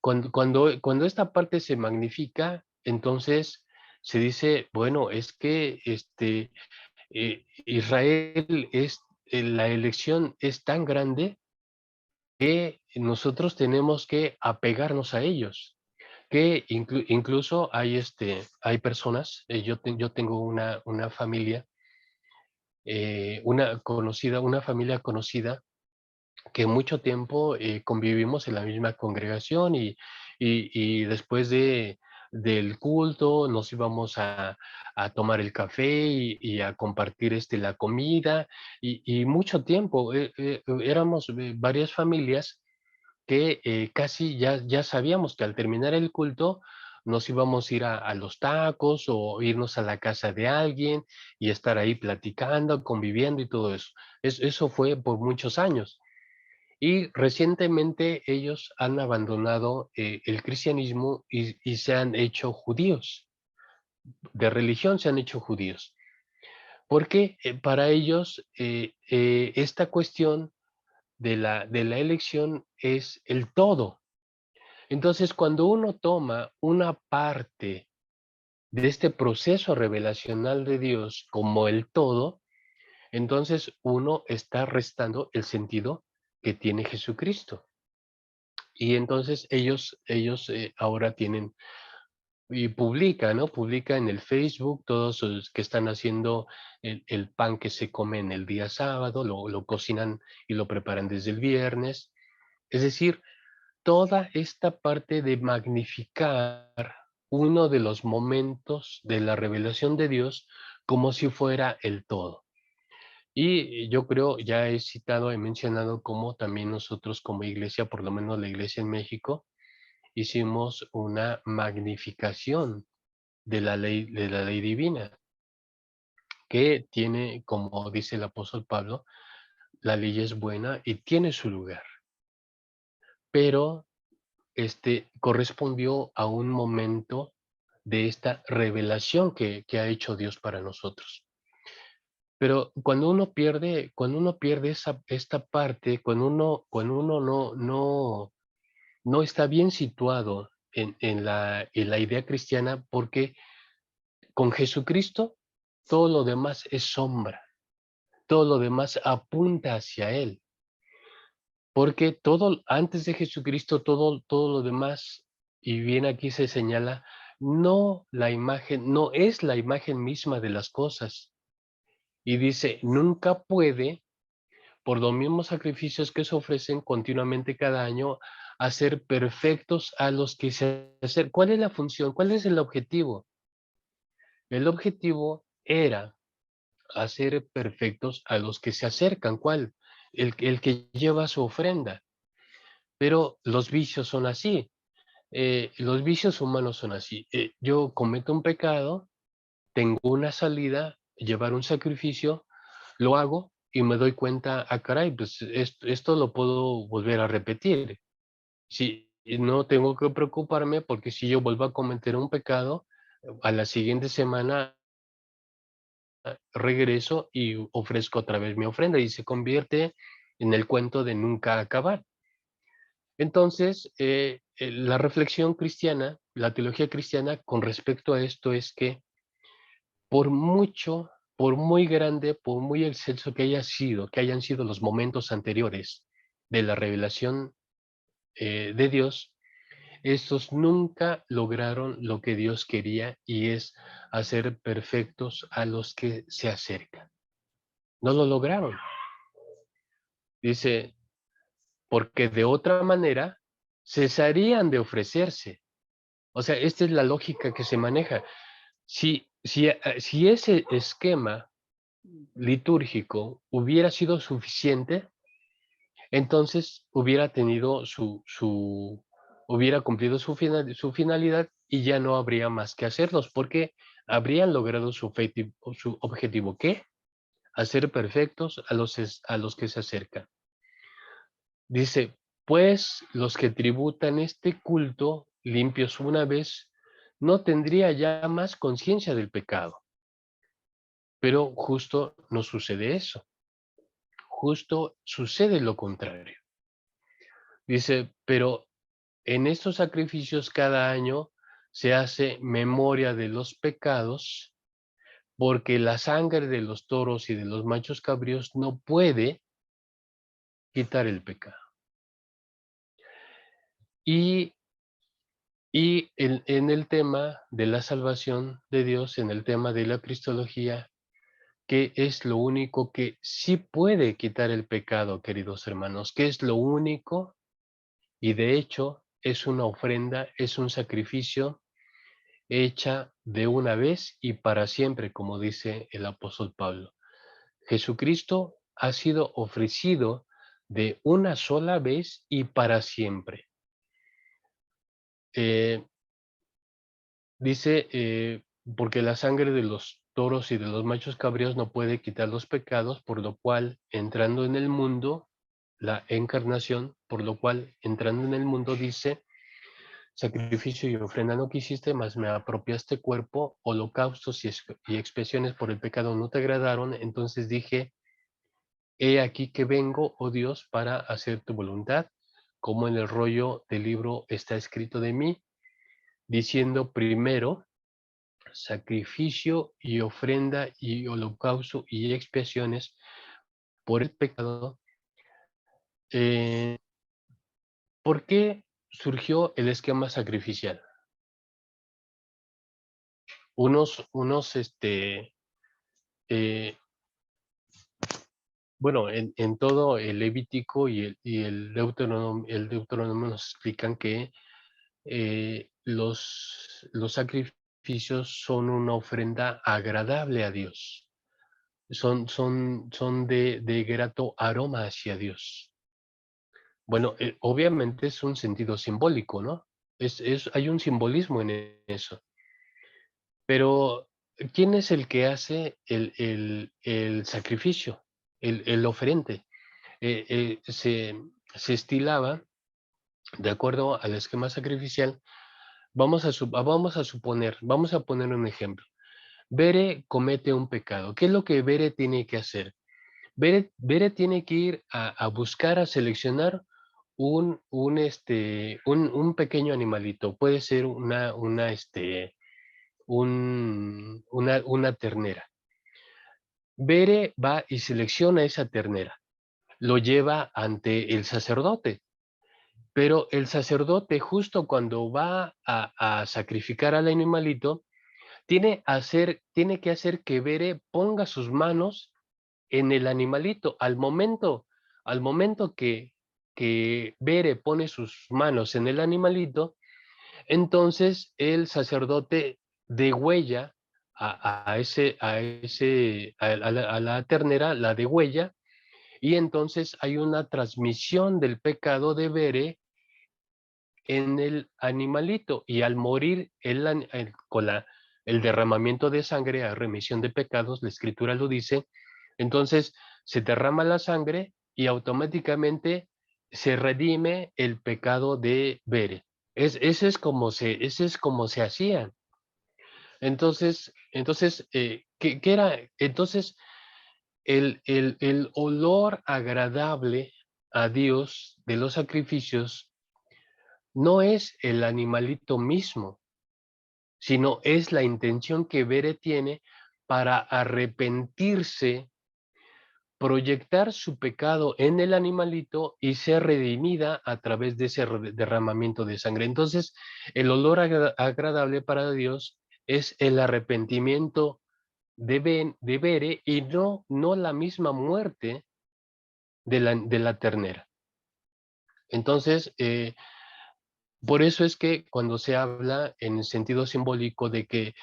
Cuando esta parte se magnifica, entonces se dice, bueno, es que Israel es, la elección es tan grande que nosotros tenemos que apegarnos a ellos, que incluso hay, hay personas, yo tengo una familia, una familia conocida que mucho tiempo convivimos en la misma congregación y después del culto nos íbamos a tomar el café y a compartir la comida y mucho tiempo. Éramos varias familias que casi ya sabíamos que al terminar el culto nos íbamos a ir a los tacos o irnos a la casa de alguien y estar ahí platicando, conviviendo y todo eso. Eso fue por muchos años. Y recientemente ellos han abandonado el cristianismo y se han hecho judíos. De religión se han hecho judíos. Porque para ellos esta cuestión de la elección es el todo. Entonces, cuando uno toma una parte de este proceso revelacional de Dios como el todo, entonces uno está restando el sentido que tiene Jesucristo. Y entonces ellos ahora tienen y publican, ¿no? Publica en el Facebook todos los que están haciendo el pan que se come en el día sábado, lo cocinan y lo preparan desde el viernes. Es decir, toda esta parte de magnificar uno de los momentos de la revelación de Dios como si fuera el todo. Y yo creo, ya he citado, he mencionado cómo también nosotros como iglesia, por lo menos la iglesia en México, hicimos una magnificación de la ley divina, que tiene, como dice el apóstol Pablo, la ley es buena y tiene su lugar, pero correspondió a un momento de esta revelación que ha hecho Dios para nosotros. Pero cuando uno pierde esta parte, cuando uno no está bien situado en la idea cristiana, porque con Jesucristo todo lo demás es sombra, todo lo demás apunta hacia Él, porque todo, antes de Jesucristo, todo lo demás, y bien aquí se señala, no es la imagen misma de las cosas. Y dice, nunca puede, por los mismos sacrificios que se ofrecen continuamente cada año, hacer perfectos a los que se acercan. ¿Cuál es la función? ¿Cuál es el objetivo? El objetivo era hacer perfectos a los que se acercan. ¿Cuál? El que lleva su ofrenda. Pero los vicios son así. Los vicios humanos son así. Yo cometo un pecado, tengo una salida, llevar un sacrificio, lo hago y me doy cuenta, caray, pues esto lo puedo volver a repetir. Si no tengo que preocuparme porque si yo vuelvo a cometer un pecado, a la siguiente semana regreso y ofrezco otra vez mi ofrenda y se convierte en el cuento de nunca acabar. Entonces, la reflexión cristiana, la teología cristiana con respecto a esto es que por mucho, por muy grande, por muy excelso que hayan sido los momentos anteriores de la revelación de Dios, estos nunca lograron lo que Dios quería y es hacer perfectos a los que se acercan. No lo lograron. Dice, porque de otra manera cesarían de ofrecerse. O sea, esta es la lógica que se maneja. Si ese esquema litúrgico hubiera sido suficiente, entonces hubiera tenido hubiera cumplido su finalidad y ya no habría más que hacerlos, porque habrían logrado su objetivo, ¿qué? Hacer perfectos a los que se acercan. Dice, pues los que tributan este culto, limpios una vez, no tendría ya más conciencia del pecado. Pero justo no sucede eso. Justo sucede lo contrario. Dice, pero en estos sacrificios cada año se hace memoria de los pecados, porque la sangre de los toros y de los machos cabríos no puede quitar el pecado. Y, en el tema de la salvación de Dios, en el tema de la cristología, ¿qué es lo único que sí puede quitar el pecado, queridos hermanos? ¿Qué es lo único? Y de hecho, es una ofrenda, es un sacrificio hecha de una vez y para siempre, como dice el apóstol Pablo. Jesucristo ha sido ofrecido de una sola vez y para siempre. Eh, Dice, porque la sangre de los toros y de los machos cabríos no puede quitar los pecados, por lo cual, entrando en el mundo, la encarnación, por lo cual, entrando en el mundo, dice, sacrificio y ofrenda no quisiste, mas me apropiaste cuerpo, holocaustos y expiaciones por el pecado no te agradaron, entonces dije, he aquí que vengo, oh Dios, para hacer tu voluntad, como en el rollo del libro está escrito de mí, diciendo primero, sacrificio y ofrenda y holocausto y expiaciones por el pecado. Eh, ¿Por qué surgió el esquema sacrificial? Eh, bueno, en todo el Levítico y el Deuteronomio nos explican que los sacrificios son una ofrenda agradable a Dios. Son de grato aroma hacia Dios. Bueno, obviamente es un sentido simbólico, ¿no? Hay un simbolismo en eso. Pero, ¿quién es el que hace el sacrificio? El oferente. Se estilaba, de acuerdo al esquema sacrificial, vamos a poner un ejemplo. Bere comete un pecado. ¿Qué es lo que Bere tiene que hacer? Bere tiene que ir a buscar, a seleccionar un pequeño animalito. Puede ser una ternera. Bere va y selecciona esa ternera. Lo lleva ante el sacerdote. Pero el sacerdote, justo cuando va a sacrificar al animalito, tiene que hacer que Bere ponga sus manos en el animalito. Al momento que Bere pone sus manos en el animalito, entonces el sacerdote degüella a la ternera, la degüella, y entonces hay una transmisión del pecado de Bere en el animalito, y al morir el derramamiento de sangre a remisión de pecados, la escritura lo dice, entonces se derrama la sangre y automáticamente se redime el pecado de Bere. Ese es como se hacía. Entonces, ¿qué era? Entonces, el olor agradable a Dios de los sacrificios no es el animalito mismo, sino es la intención que Bere tiene para arrepentirse, proyectar su pecado en el animalito y ser redimida a través de ese derramamiento de sangre. Entonces, el olor agradable para Dios es el arrepentimiento de Bere y no la misma muerte de la ternera. Entonces, por eso es que cuando se habla en el sentido simbólico de que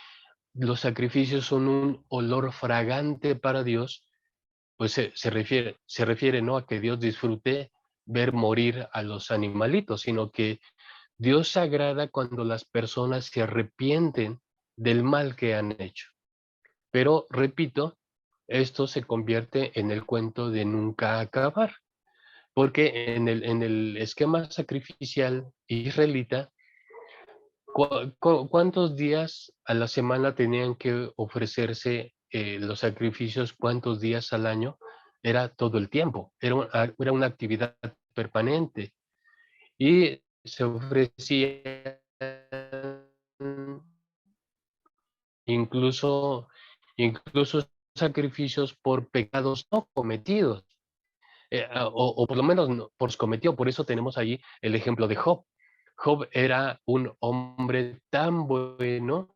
los sacrificios son un olor fragante para Dios, pues se refiere no a que Dios disfrute ver morir a los animalitos, sino que Dios se agrada cuando las personas se arrepienten del mal que han hecho. Pero, repito, esto se convierte en el cuento de nunca acabar, porque en el esquema sacrificial israelita, ¿cuántos días a la semana tenían que ofrecerse los sacrificios? ¿Cuántos días al año? Era todo el tiempo, era una actividad permanente y se ofrecían incluso, incluso sacrificios por pecados no cometidos, o por lo menos no, por cometió. Por eso tenemos ahí el ejemplo de Job. Job era un hombre tan bueno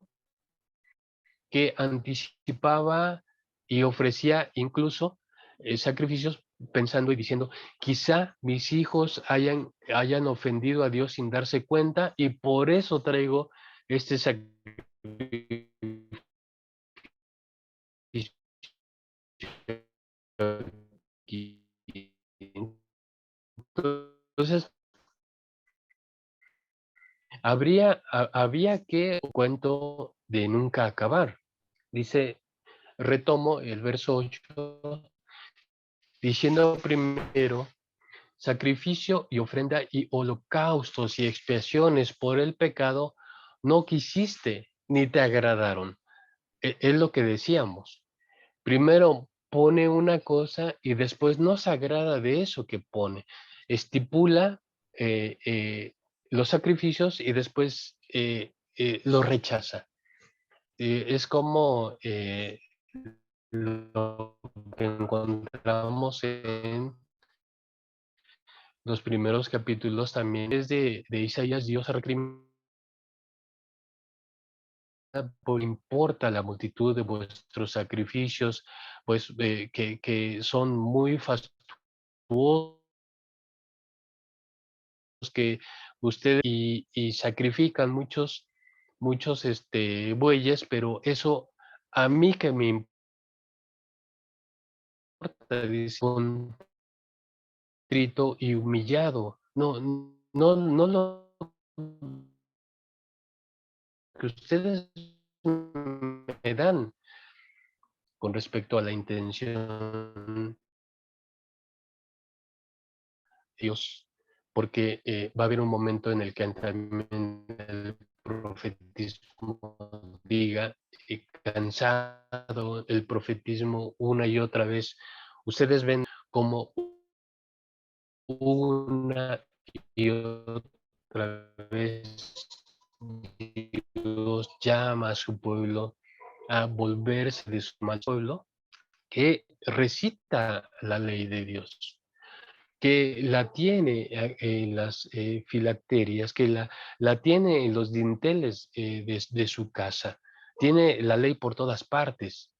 que anticipaba y ofrecía incluso sacrificios pensando y diciendo, quizá mis hijos hayan ofendido a Dios sin darse cuenta y por eso traigo este sacrificio. Entonces, había que cuento de nunca acabar. Dice, retomo el verso 8, diciendo primero, sacrificio y ofrenda y holocaustos y expiaciones por el pecado no quisiste ni te agradaron. Es lo que decíamos. Primero pone una cosa y después no se agrada de eso que pone. Estipula eh, eh, los sacrificios y después los rechaza. Es como lo que encontramos en los primeros capítulos también es de Isaías. Dios recrimina, por importa la multitud de vuestros sacrificios, pues que son muy fastuosos, que ustedes y sacrifican muchos bueyes, pero eso a mí que me importa, dice, contrito y humillado. No, no lo que ustedes me dan con respecto a la intención de Dios, porque va a haber un momento en el que también el profetismo diga, cansado el profetismo una y otra vez, ustedes ven como una y otra vez Dios llama a su pueblo a volverse de su mal pueblo, que recita la ley de Dios, que la tiene en las filacterias, que la tiene en los dinteles de su casa, tiene la ley por todas partes,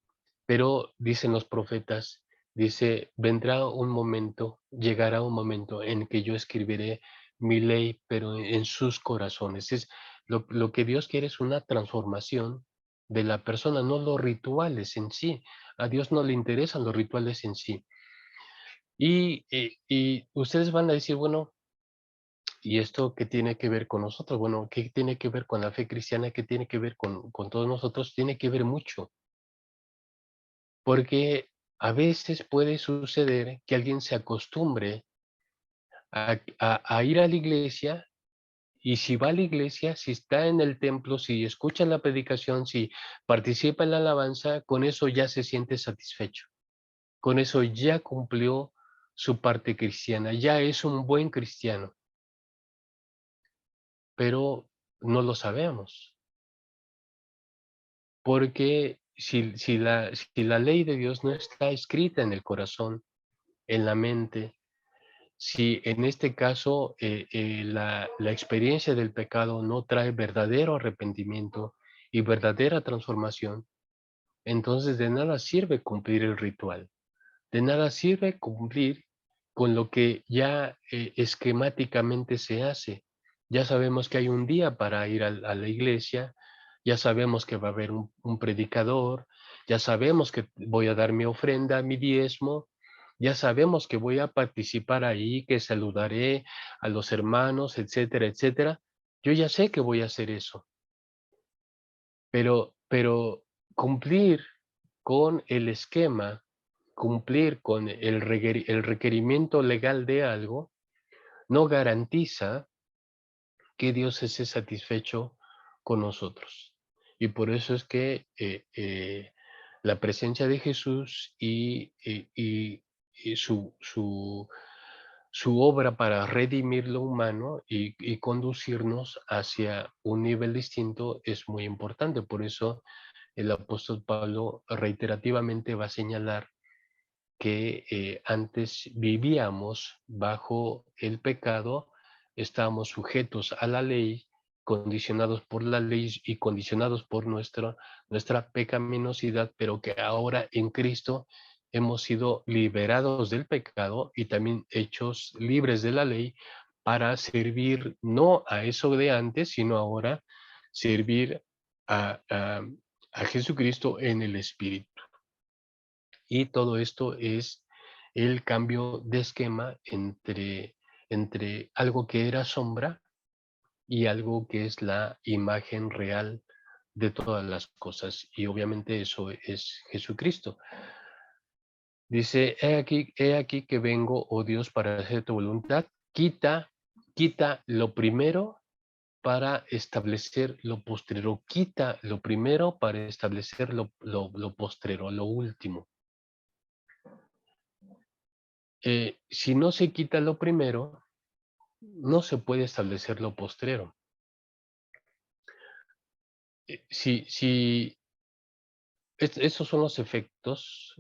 pero dicen los profetas, dice, vendrá un momento, llegará un momento en que yo escribiré mi ley, pero en sus corazones. Lo que Dios quiere es una transformación de la persona, no los rituales en sí. A Dios no le interesan los rituales en sí. Y ustedes van a decir, bueno, ¿y esto qué tiene que ver con nosotros? Bueno, ¿qué tiene que ver con la fe cristiana? ¿Qué tiene que ver con todos nosotros? Tiene que ver mucho, porque a veces puede suceder que alguien se acostumbre a ir a la iglesia y si va a la iglesia, si está en el templo, si escucha la predicación, si participa en la alabanza, con eso ya se siente satisfecho. Con eso ya cumplió su parte cristiana, ya es un buen cristiano, pero no lo sabemos, porque si la ley de Dios no está escrita en el corazón, en la mente, si en este caso la experiencia del pecado no trae verdadero arrepentimiento y verdadera transformación, entonces de nada sirve cumplir el ritual, de nada sirve cumplir con lo que ya esquemáticamente se hace. Ya sabemos que hay un día para ir a la iglesia, ya sabemos que va a haber un predicador, ya sabemos que voy a dar mi ofrenda, mi diezmo, ya sabemos que voy a participar ahí, que saludaré a los hermanos, etcétera, etcétera. Yo ya sé que voy a hacer eso, pero cumplir con el esquema, cumplir con el requerimiento legal de algo, no garantiza que Dios esté satisfecho con nosotros. Y por eso es que la presencia de Jesús y su obra para redimir lo humano y conducirnos hacia un nivel distinto es muy importante. Por eso el apóstol Pablo reiterativamente va a señalar que antes vivíamos bajo el pecado, estábamos sujetos a la ley, condicionados por la ley y condicionados por nuestra pecaminosidad, pero que ahora en Cristo hemos sido liberados del pecado y también hechos libres de la ley para servir no a eso de antes, sino ahora servir a, a a Jesucristo en el Espíritu. Y todo esto es el cambio de esquema entre algo que era sombra y algo que es la imagen real de todas las cosas. Y obviamente eso es Jesucristo. Dice, he aquí que vengo, oh Dios, para hacer tu voluntad. Quita lo primero para establecer lo postrero. Quita lo primero para establecer lo postrero, lo último. Si no se quita lo primero, no se puede establecer lo postrero. Si esos son los efectos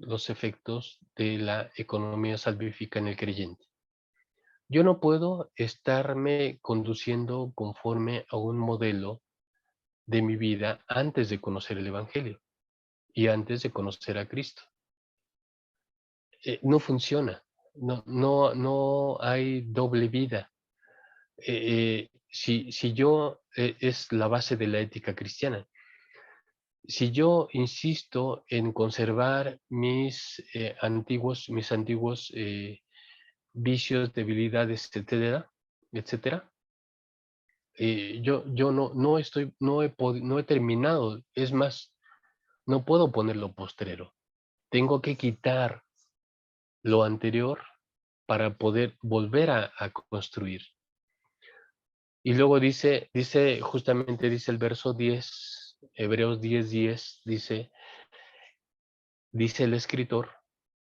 de la economía salvífica en el creyente. Yo no puedo estarme conduciendo conforme a un modelo de mi vida antes de conocer el Evangelio y antes de conocer a Cristo. No funciona. No hay doble vida. Si yo, es la base de la ética cristiana. Si yo insisto en conservar mis antiguos vicios, debilidades, etcétera, yo no he terminado. Es más, no puedo poner lo postrero. Tengo que quitar lo anterior para poder volver a construir. Y luego justamente dice el verso 10, Hebreos 10:10, dice el escritor,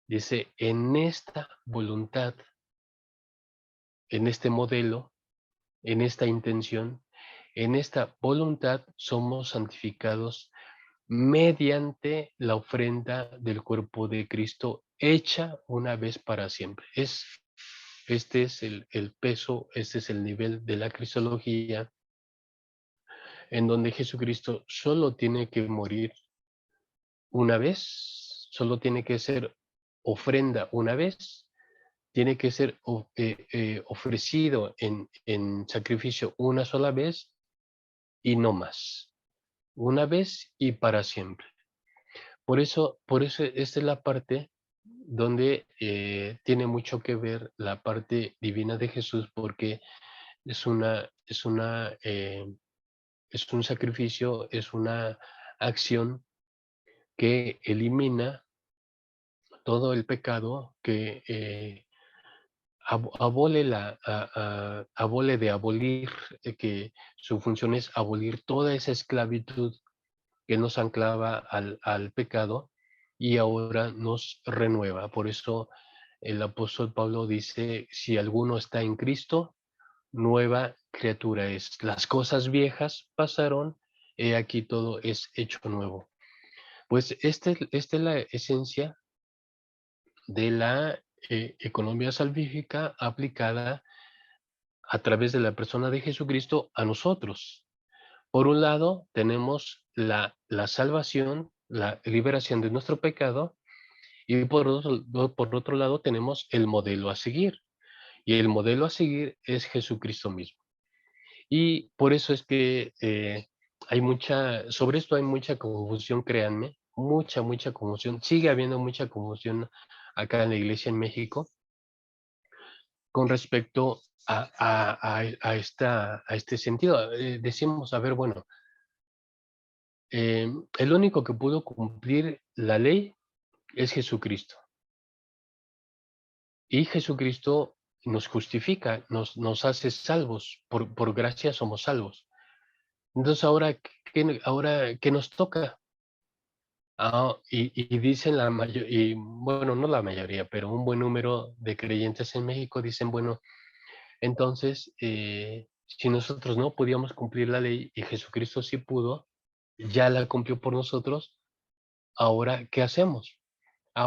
dice, en esta voluntad, en este modelo, en esta intención, en esta voluntad somos santificados mediante la ofrenda del cuerpo de Cristo hecha una vez para siempre. Este es el peso, este es el nivel de la cristología en donde Jesucristo solo tiene que morir una vez, solo tiene que ser ofrenda una vez, tiene que ser ofrecido en sacrificio una sola vez y no más. Una vez y para siempre. Por eso esta es la parte donde tiene mucho que ver la parte divina de Jesús, porque es un sacrificio, es una acción que elimina todo el pecado, que abole de abolir, que su función es abolir toda esa esclavitud que nos anclaba al pecado y ahora nos renueva. Por eso el apóstol Pablo dice, si alguno está en Cristo, nueva criatura es. Las cosas viejas pasaron, he aquí todo es hecho nuevo. Pues esta es la esencia de la economía salvífica aplicada a través de la persona de Jesucristo a nosotros. Por un lado, tenemos la salvación, la liberación de nuestro pecado, y por otro lado tenemos el modelo a seguir. Y el modelo a seguir es Jesucristo mismo. Y por eso es que sobre esto hay mucha confusión, créanme, mucha confusión. Sigue habiendo mucha confusión acá en la iglesia en México, con respecto a este sentido. Decimos, a ver, bueno, el único que pudo cumplir la ley es Jesucristo. Y Jesucristo nos justifica, nos hace salvos, por gracia somos salvos. Entonces, ahora, ¿qué nos toca? Y dicen la mayoría, y bueno, no la mayoría, pero un buen número de creyentes en México dicen, bueno, entonces, si nosotros no podíamos cumplir la ley y Jesucristo sí pudo, ya la cumplió por nosotros, ahora, ¿qué hacemos?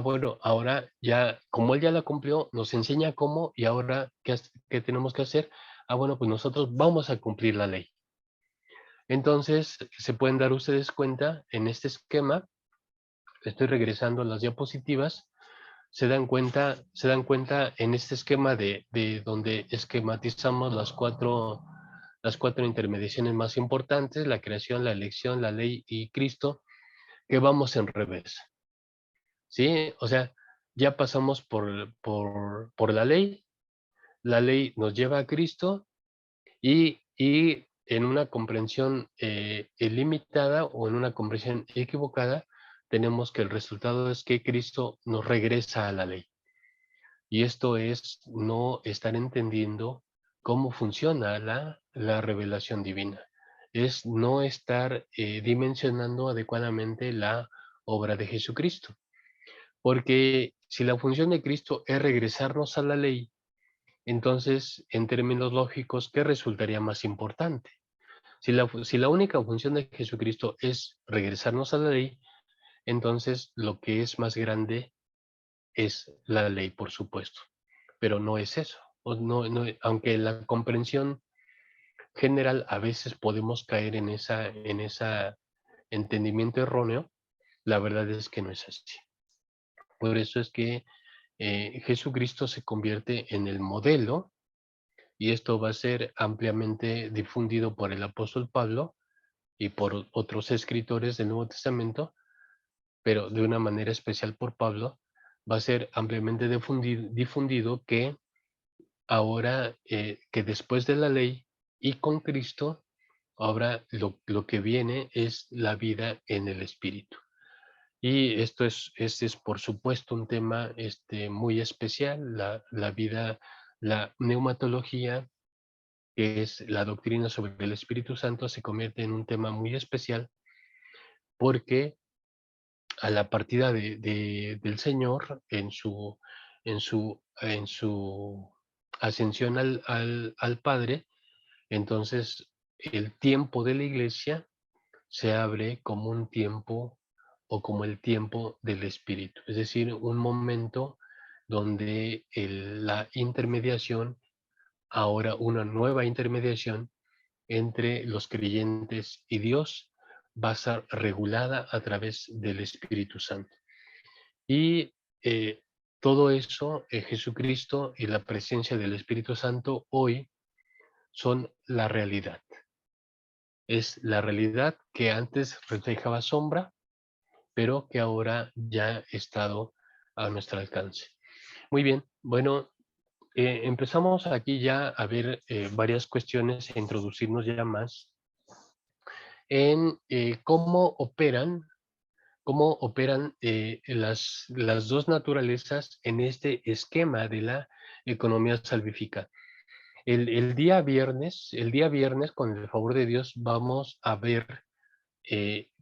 Bueno, ahora ya, como Él ya la cumplió, nos enseña cómo y ahora, ¿qué tenemos que hacer? Bueno, pues nosotros vamos a cumplir la ley. Entonces, se pueden dar ustedes cuenta en este esquema, estoy regresando a las diapositivas, se dan cuenta en este esquema de donde esquematizamos las cuatro intermediaciones más importantes, la creación, la elección, la ley y Cristo, que vamos en revés. ¿Sí? O sea, ya pasamos por la ley nos lleva a Cristo y en una comprensión ilimitada o en una comprensión equivocada, tenemos que el resultado es que Cristo nos regresa a la ley. Y esto es no estar entendiendo cómo funciona la revelación divina. Es no estar dimensionando adecuadamente la obra de Jesucristo. Porque si la función de Cristo es regresarnos a la ley, entonces, en términos lógicos, ¿qué resultaría más importante? Si la única función de Jesucristo es regresarnos a la ley, entonces lo que es más grande es la ley, por supuesto, pero no es eso. Aunque la comprensión general a veces podemos caer en ese entendimiento erróneo, la verdad es que no es así. Por eso es que Jesucristo se convierte en el modelo y esto va a ser ampliamente difundido por el apóstol Pablo y por otros escritores del Nuevo Testamento, pero de una manera especial por Pablo, va a ser ampliamente difundido que ahora, que después de la ley y con Cristo, ahora lo que viene es la vida en el Espíritu. Y este es por supuesto un tema muy especial, la vida, la neumatología, que es la doctrina sobre el Espíritu Santo, se convierte en un tema muy especial porque a la partida del Señor en su ascensión al Padre, entonces el tiempo de la iglesia se abre como un tiempo o como el tiempo del Espíritu, es decir, un momento donde la intermediación, ahora una nueva intermediación entre los creyentes y Dios, va a ser regulada a través del Espíritu Santo. Y todo eso, Jesucristo y la presencia del Espíritu Santo hoy son la realidad. Es la realidad que antes reflejaba sombra, pero que ahora ya ha estado a nuestro alcance. Muy bien, bueno, empezamos aquí ya a ver varias cuestiones, a introducirnos ya más en cómo operan las dos naturalezas en este esquema de la economía salvífica. El día viernes, con el favor de Dios, vamos a ver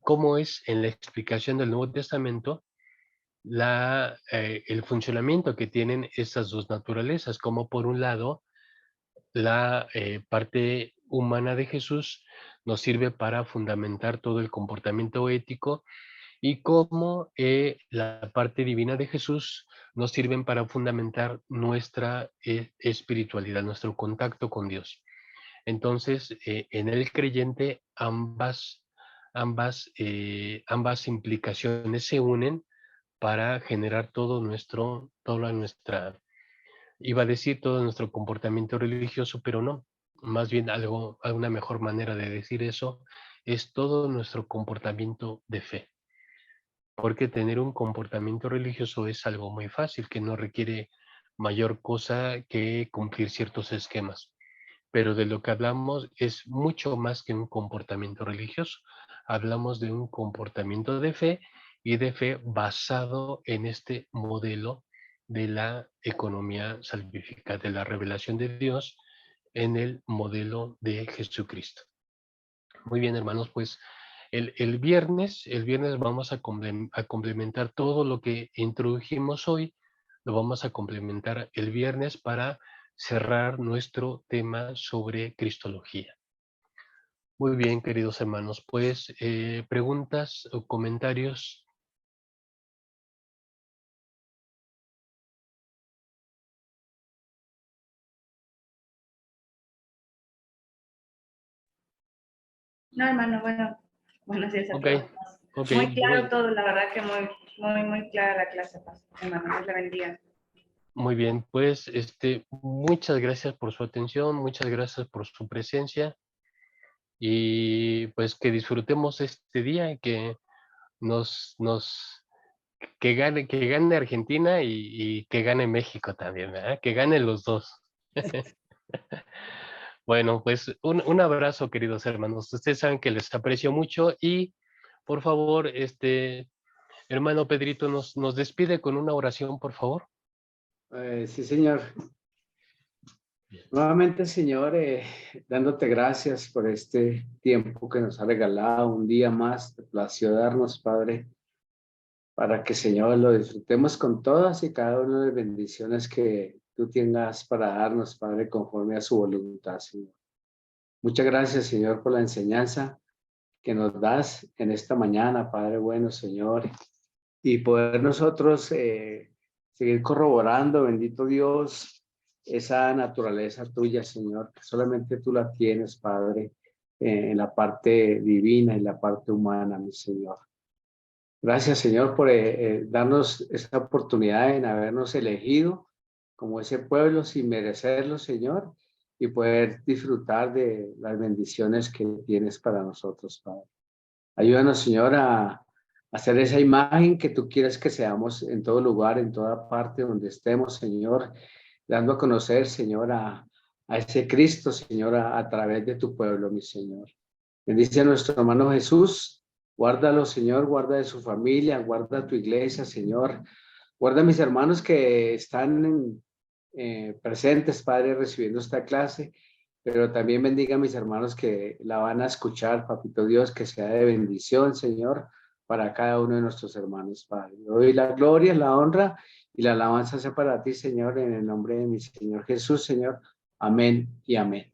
cómo es en la explicación del Nuevo Testamento el funcionamiento que tienen estas dos naturalezas, como por un lado la parte humana de Jesús nos sirve para fundamentar todo el comportamiento ético y cómo la parte divina de Jesús nos sirven para fundamentar nuestra espiritualidad, nuestro contacto con Dios. Entonces, en el creyente ambas implicaciones se unen para generar iba a decir todo nuestro comportamiento religioso, pero no. Más bien alguna mejor manera de decir eso es todo nuestro comportamiento de fe. Porque tener un comportamiento religioso es algo muy fácil, que no requiere mayor cosa que cumplir ciertos esquemas. Pero de lo que hablamos es mucho más que un comportamiento religioso. Hablamos de un comportamiento de fe y de fe basado en este modelo de la economía salvífica, de la revelación de Dios en el modelo de Jesucristo. Muy bien, hermanos, pues el viernes vamos a complementar todo lo que introdujimos hoy, lo vamos a complementar el viernes para cerrar nuestro tema sobre Cristología. Muy bien, queridos hermanos, pues preguntas o comentarios. No, hermano, bueno, buenos días a Ok, todos. ok, Muy claro todo, la verdad que muy clara la clase, hermano, Dios la bendiga. muy bien, pues muchas gracias por su atención, muchas gracias por su presencia y pues que disfrutemos este día y que nos, nos, que gane Argentina y que gane México también, ¿verdad? Que ganen los dos. Bueno, pues un abrazo, queridos hermanos. Ustedes saben que les aprecio mucho y por favor, hermano Pedrito, nos despide con una oración, por favor. Sí, Señor. Nuevamente, Señor, dándote gracias por este tiempo que nos ha regalado, un día más, te plació darnos, Padre, para que, Señor, lo disfrutemos con todas y cada una de las bendiciones que tú tengas para darnos, Padre, conforme a su voluntad, Señor. Muchas gracias, Señor, por la enseñanza que nos das en esta mañana, Padre bueno, Señor, y poder nosotros seguir corroborando, bendito Dios, esa naturaleza tuya, Señor, que solamente tú la tienes, Padre, en la parte divina y la parte humana, mi Señor. Gracias, Señor, por darnos esta oportunidad en habernos elegido como ese pueblo sin merecerlo, Señor, y poder disfrutar de las bendiciones que tienes para nosotros, Padre. Ayúdanos, Señor, a hacer esa imagen que tú quieres que seamos en todo lugar, en toda parte donde estemos, Señor, dando a conocer, Señor, a ese Cristo, Señor, a través de tu pueblo, mi Señor. Bendice a nuestro hermano Jesús, guárdalo, Señor, guarda de su familia, guarda tu iglesia, Señor. Guarda a mis hermanos que están presentes, Padre, recibiendo esta clase, pero también bendiga a mis hermanos que la van a escuchar, Papito Dios, que sea de bendición, Señor, para cada uno de nuestros hermanos, Padre. Doy la gloria, la honra y la alabanza sea para ti, Señor, en el nombre de mi Señor Jesús, Señor. Amén y amén.